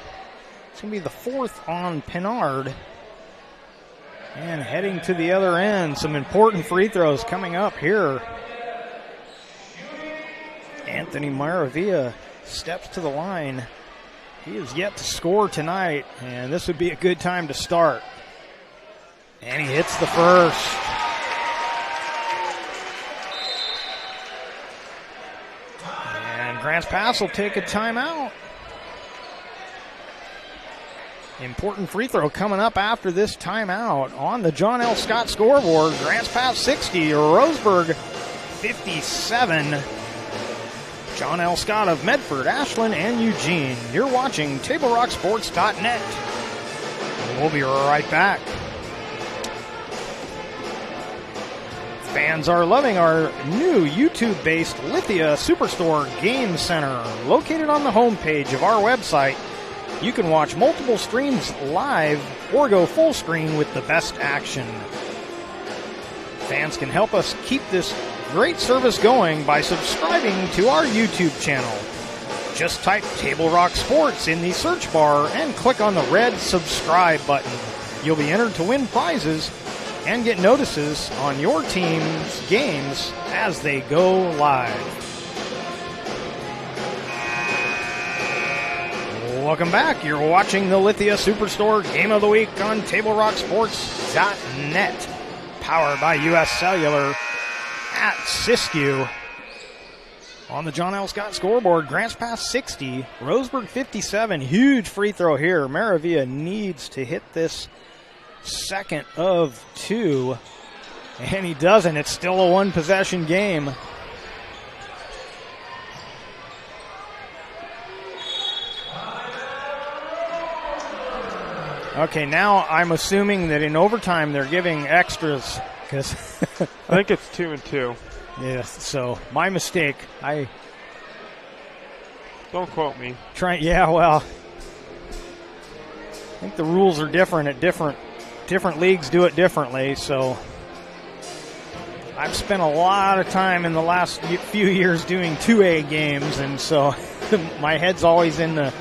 [SPEAKER 1] It's going to be the fourth on Pinard. And heading to the other end, some important free throws coming up here. Anthony Maravilla steps to the line. He is yet to score tonight, and this would be a good time to start. And he hits the first. And Grants Pass will take a timeout. Important free throw coming up after this timeout on the John L. Scott scoreboard. Grants Pass 60, Roseburg 57. John L. Scott of Medford, Ashland, and Eugene. You're watching TableRockSports.net. We'll be right back. Fans are loving our new YouTube-based Lithia Superstore Game Center. Located on the homepage of our website, you can watch multiple streams live or go full screen with the best action. Fans can help us keep this great service going by subscribing to our YouTube channel. Just type Table Rock Sports in the search bar and click on the red subscribe button. You'll be entered to win prizes and get notices on your team's games as they go live. Welcome back. You're watching the Lithia Superstore Game of the Week on TableRockSports.net, powered by U.S. Cellular at Siskiyou. On the John L. Scott scoreboard, Grants Pass 60, Roseburg 57. Huge free throw here. Maravilla needs to hit this second of two, and he doesn't. It's still a one-possession game. Okay, now I'm assuming that in overtime they're giving extras. Because
[SPEAKER 2] I think it's 2 and 2.
[SPEAKER 1] Yes, so my mistake.
[SPEAKER 2] Don't quote me.
[SPEAKER 1] I think the rules are different at different leagues do it differently. So I've spent a lot of time in the last few years doing 2A games, and so my head's always in the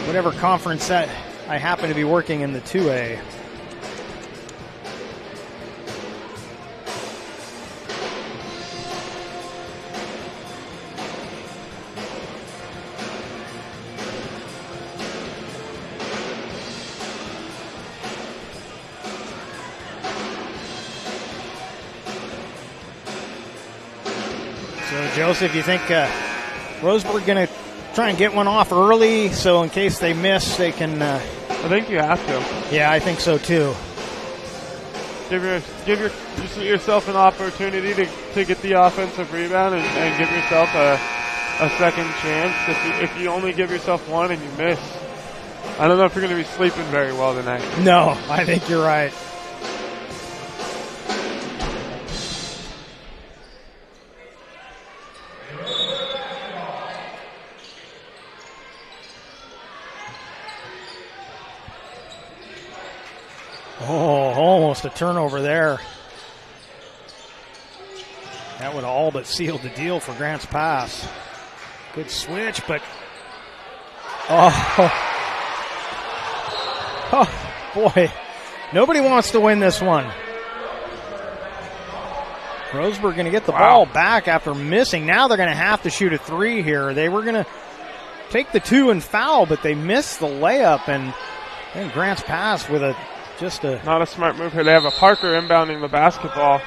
[SPEAKER 1] whatever conference that I happen to be working in the 2A. So, Joseph, you think Roseburg going to try and get one off early so in case they miss, they can...
[SPEAKER 2] I think you have to.
[SPEAKER 1] Yeah, I think so, too.
[SPEAKER 2] Give yourself an opportunity to get the offensive rebound and give yourself a second chance. If you only give yourself one and you miss, I don't know if you're going to be sleeping very well tonight.
[SPEAKER 1] No, I think you're right. Oh, almost a turnover there. That would all but seal the deal for Grants Pass. Good switch, but oh boy, nobody wants to win this one. Roseburg going to get the ball back after missing. Now they're going to have to shoot a three here. They were going to take the two and foul, but they missed the layup, and then Grants Pass with not
[SPEAKER 2] a smart move here. They have a Parker inbounding the basketball.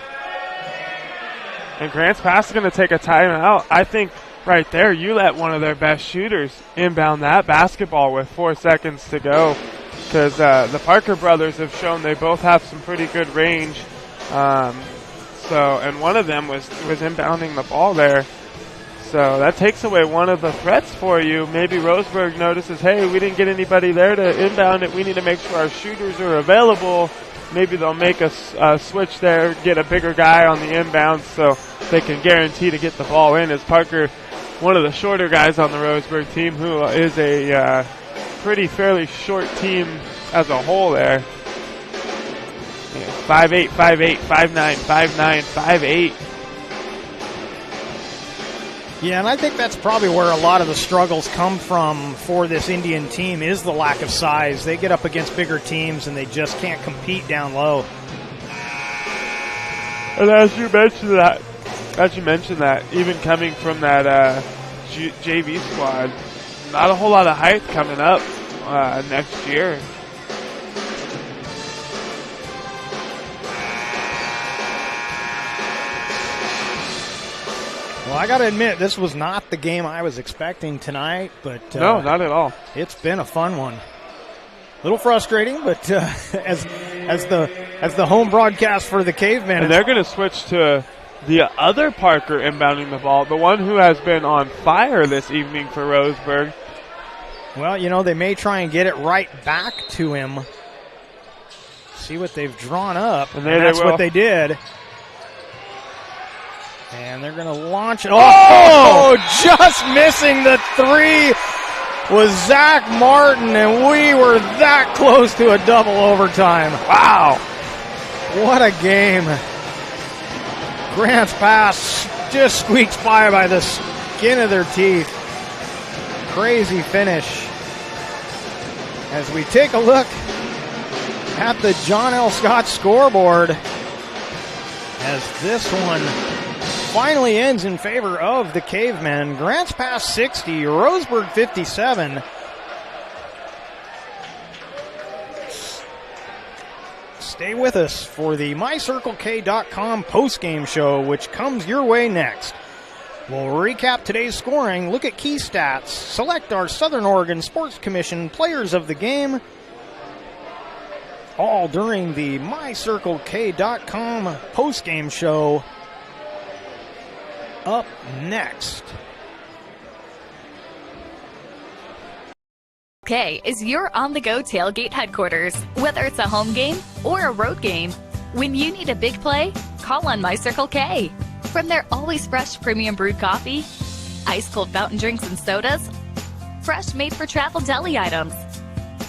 [SPEAKER 2] And Grants Pass is going to take a timeout. I think right there you let one of their best shooters inbound that basketball with 4 seconds to go, because the Parker brothers have shown they both have some pretty good range. And one of them was inbounding the ball there. So that takes away one of the threats for you. Maybe Roseburg notices, hey, we didn't get anybody there to inbound it. We need to make sure our shooters are available. Maybe they'll make a switch there, get a bigger guy on the inbound so they can guarantee to get the ball in. As Parker, one of the shorter guys on the Roseburg team, who is a fairly short team as a whole there. 5'8", 5'8", 5'9", 5'9", 5'8".
[SPEAKER 1] Yeah, and I think that's probably where a lot of the struggles come from for this Indian team is the lack of size. They get up against bigger teams and they just can't compete down low.
[SPEAKER 2] And as you mentioned that, even coming from that JV squad, not a whole lot of height coming up next year.
[SPEAKER 1] Well, I got to admit, this was not the game I was expecting tonight, but
[SPEAKER 2] no, not at all.
[SPEAKER 1] It's been a fun one. A little frustrating, but as the home broadcast for the Cavemen,
[SPEAKER 2] and they're going to switch to the other Parker inbounding the ball, the one who has been on fire this evening for Roseburg.
[SPEAKER 1] Well, you know, they may try and get it right back to him. See what they've drawn up, and that's what they did. And they're going to launch it. Oh, just missing the three was Zach Martin, and we were that close to a double overtime. Wow. What a game. Grants Pass just squeaks by the skin of their teeth. Crazy finish. As we take a look at the John L. Scott scoreboard, as this one finally ends in favor of the Cavemen. Grants Pass 60, Roseburg 57. Stay with us for the MyCircleK.com postgame show, which comes your way next. We'll recap today's scoring, look at key stats, select our Southern Oregon Sports Commission players of the game, all during the MyCircleK.com postgame show. Up next.
[SPEAKER 11] K is your on-the-go tailgate headquarters. Whether it's a home game or a road game, when you need a big play, call on My Circle K. From their always fresh premium brewed coffee, ice-cold fountain drinks and sodas, fresh made-for-travel deli items.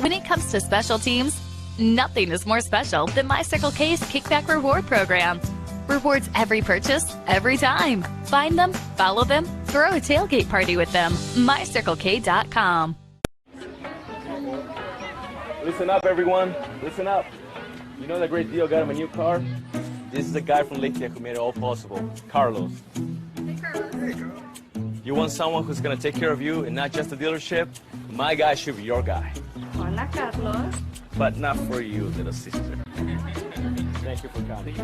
[SPEAKER 11] When it comes to special teams, nothing is more special than My Circle K's Kickback Reward Program. Rewards every purchase, every time. Find them, follow them, throw a tailgate party with them. MyCircleK.com.
[SPEAKER 6] Listen up, everyone. Listen up. You know that great deal got him a new car? This is the guy from Lithia who made it all possible, Carlos.
[SPEAKER 12] Hey, Carlos. There you go.
[SPEAKER 6] You want someone who's going to take care of you and not just the dealership? My guy should be your guy.
[SPEAKER 12] Hola, Carlos.
[SPEAKER 6] But not for you, little sister. Thank you for coming.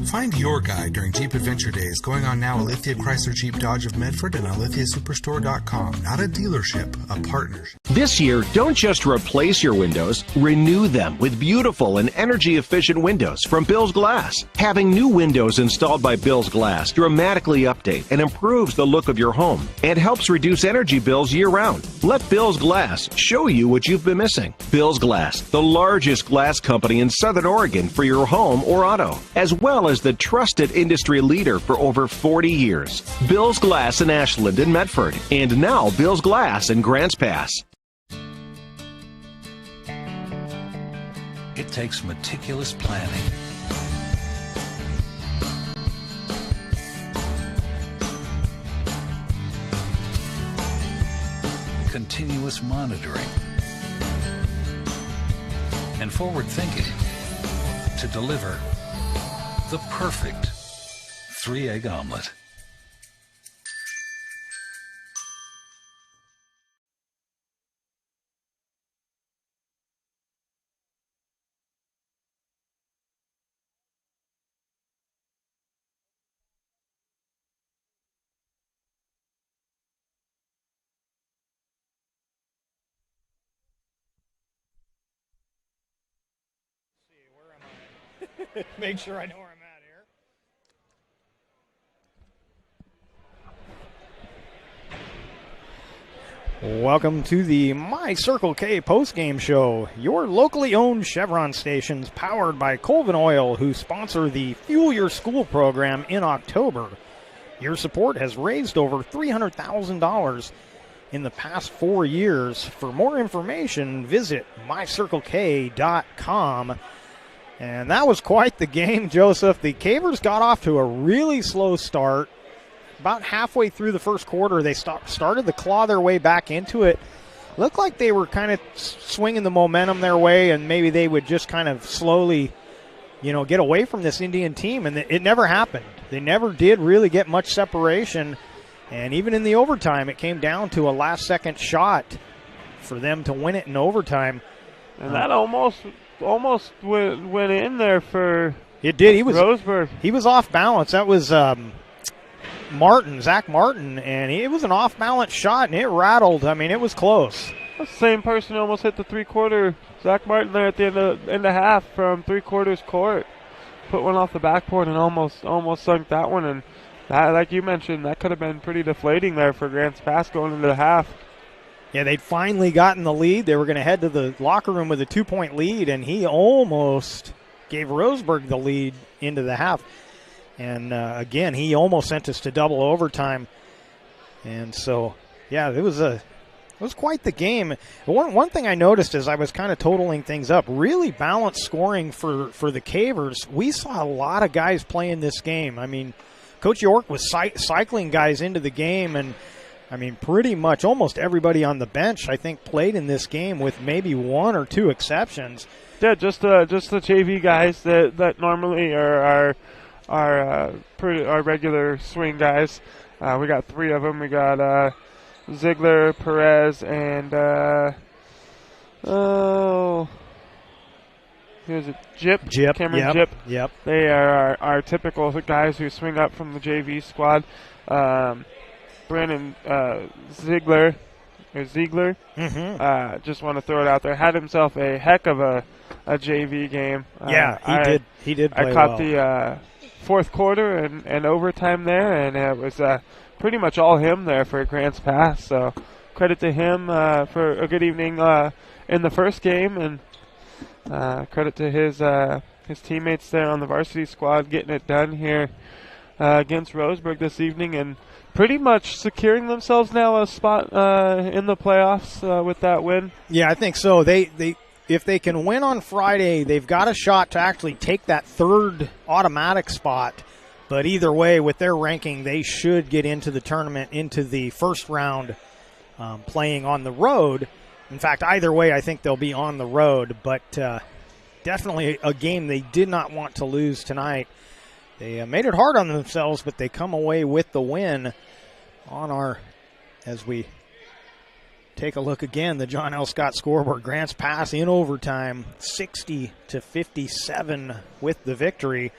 [SPEAKER 8] Find your guide during Jeep Adventure Days going on now at Lithia Chrysler Jeep Dodge of Medford and on lithiasuperstore.com. Not a dealership, a partnership.
[SPEAKER 13] This year, don't just replace your windows, renew them with beautiful and energy-efficient windows from Bill's Glass. Having new windows installed by Bill's Glass dramatically update and improves the look of your home and helps reduce energy bills year-round. Let Bill's Glass show you what you've been missing. Bill's Glass, the largest glass company in Southern Oregon for your home or auto, as well as the trusted industry leader for over 40 years. Bill's Glass in Ashland and Medford, and now Bill's Glass in Grants Pass.
[SPEAKER 14] It takes meticulous planning, continuous monitoring, and forward thinking to deliver the perfect 3-egg omelet.
[SPEAKER 1] Make sure I know where I'm at here. Welcome to the My Circle K postgame show, your locally owned Chevron stations powered by Colvin Oil, who sponsor the Fuel Your School program in October. Your support has raised over $300,000 in the past 4 years. For more information, visit mycirclek.com. And that was quite the game, Joseph. The Cavers got off to a really slow start. About halfway through the first quarter, they started to claw their way back into it. Looked like they were kind of swinging the momentum their way, and maybe they would just kind of slowly, get away from this Indian team. And it never happened. They never did really get much separation. And even in the overtime, it came down to a last-second shot for them to win it in overtime.
[SPEAKER 2] And that almost went in there for
[SPEAKER 1] it did. He was
[SPEAKER 2] Roseburg.
[SPEAKER 1] He was off balance. That was Zach Martin, and it was an off balance shot, and it rattled. I mean, it was close.
[SPEAKER 2] The same person who almost hit the three-quarter. Zach Martin there at the end of half from three-quarters court. Put one off the backboard and almost sunk that one. And that, like you mentioned, that could have been pretty deflating there for Grants Pass going into the half.
[SPEAKER 1] Yeah, they'd finally gotten the lead. They were going to head to the locker room with a 2-point lead, and he almost gave Roseburg the lead into the half. And, again, he almost sent us to double overtime. And so, yeah, it was quite the game. One thing I noticed as I was kind of totaling things up, really balanced scoring for the Cavers. We saw a lot of guys playing this game. I mean, Coach York was cycling guys into the game, and I mean, pretty much almost everybody on the bench, I think, played in this game with maybe one or two exceptions.
[SPEAKER 2] Yeah, just the JV guys that normally are our regular swing guys. We got 3 of them. We got Ziegler, Perez, and here's a Jip, Cameron Jip.
[SPEAKER 1] Yep.
[SPEAKER 2] They are our typical guys who swing up from the JV squad. Brandon Ziegler, just want to throw it out there, had himself a heck of a JV game.
[SPEAKER 1] Yeah, he did play
[SPEAKER 2] I caught
[SPEAKER 1] well.
[SPEAKER 2] the fourth quarter and overtime there, and it was pretty much all him there for Grants Pass. So credit to him for a good evening in the first game, and credit to his teammates there on the varsity squad getting it done here against Roseburg this evening, and pretty much securing themselves now a spot in the playoffs with that win.
[SPEAKER 1] Yeah, I think so. They if they can win on Friday, they've got a shot to actually take that third automatic spot. But either way, with their ranking, they should get into the tournament, into the first round, playing on the road. In fact, either way, I think they'll be on the road. But definitely a game they did not want to lose tonight. They made it hard on themselves, but they come away with the win on our, as we Take a look again, the John L. Scott scoreboard. Grants Pass in overtime, 60-57 with the victory.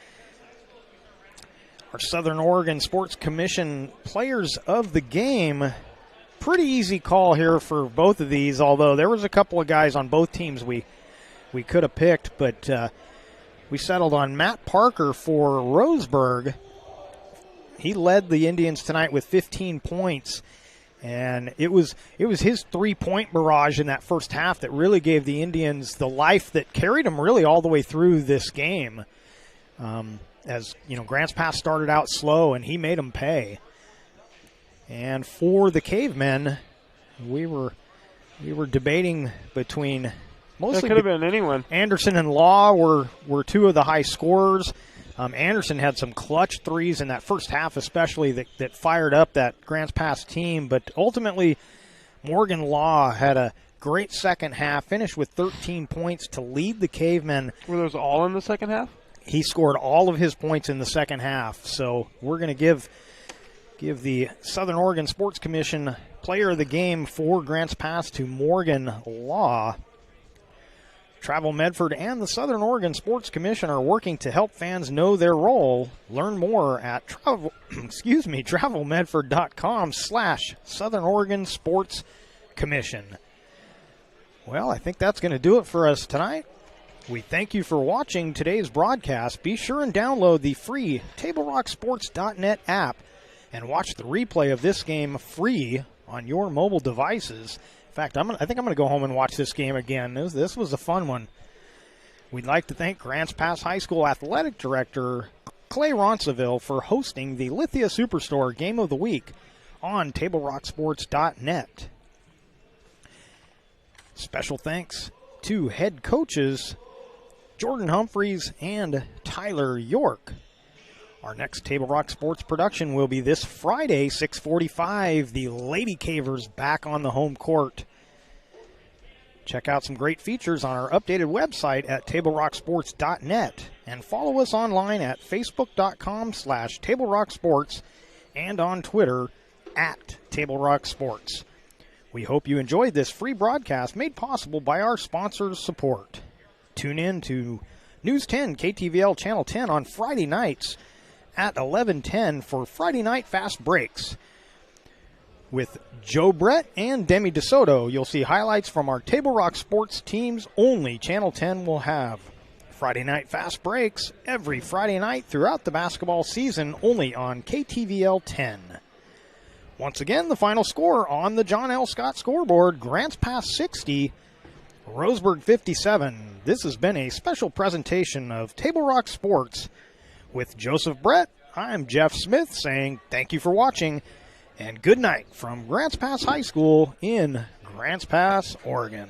[SPEAKER 1] Our Southern Oregon Sports Commission players of the game, pretty easy call here for both of these, although there was a couple of guys on both teams we could have picked, but we settled on Matt Parker for Roseburg. He led the Indians tonight with 15 points. And it was his three-point barrage in that first half that really gave the Indians the life that carried them really all the way through this game. As you know, Grants Pass started out slow, and he made them pay. And for the Cavemen, we were debating between mostly.
[SPEAKER 2] That could have been anyone.
[SPEAKER 1] Anderson and Law were two of the high scorers. Anderson had some clutch threes in that first half, especially that fired up that Grants Pass team. But ultimately, Morgan Law had a great second half, finished with 13 points to lead the Cavemen.
[SPEAKER 2] Were those all in the second half?
[SPEAKER 1] He scored all of his points in the second half. So we're going to give the Southern Oregon Sports Commission player of the game for Grants Pass to Morgan Law. Travel Medford and the Southern Oregon Sports Commission are working to help fans know their role. Learn more at travelmedford.com/Southern Oregon Sports Commission. Well, I think that's going to do it for us tonight. We thank you for watching today's broadcast. Be sure and download the free TableRockSports.net app and watch the replay of this game free on your mobile devices. In fact, I think I'm going to go home and watch this game again. This was a fun one. We'd like to thank Grants Pass High School Athletic Director Clay Ronceville for hosting the Lithia Superstore Game of the Week on TableRockSports.net. Special thanks to head coaches Jordan Humphreys and Tyler York. Our next Table Rock Sports production will be this Friday, 6:45. The Lady Cavers back on the home court. Check out some great features on our updated website at TableRockSports.net and follow us online at Facebook.com/TableRockSports and on Twitter at TableRockSports. We hope you enjoyed this free broadcast made possible by our sponsors' support. Tune in to News 10 KTVL Channel 10 on Friday nights at 11:10 for Friday Night Fast Breaks. With Joe Brett and Demi DeSoto, you'll see highlights from our Table Rock Sports teams only Channel 10 will have. Friday Night Fast Breaks every Friday night throughout the basketball season only on KTVL 10. Once again, the final score on the John L. Scott scoreboard, Grants Pass 60, Roseburg 57. This has been a special presentation of Table Rock Sports. With Joseph Brett, I'm Jeff Smith saying thank you for watching and good night from Grants Pass High School in Grants Pass, Oregon.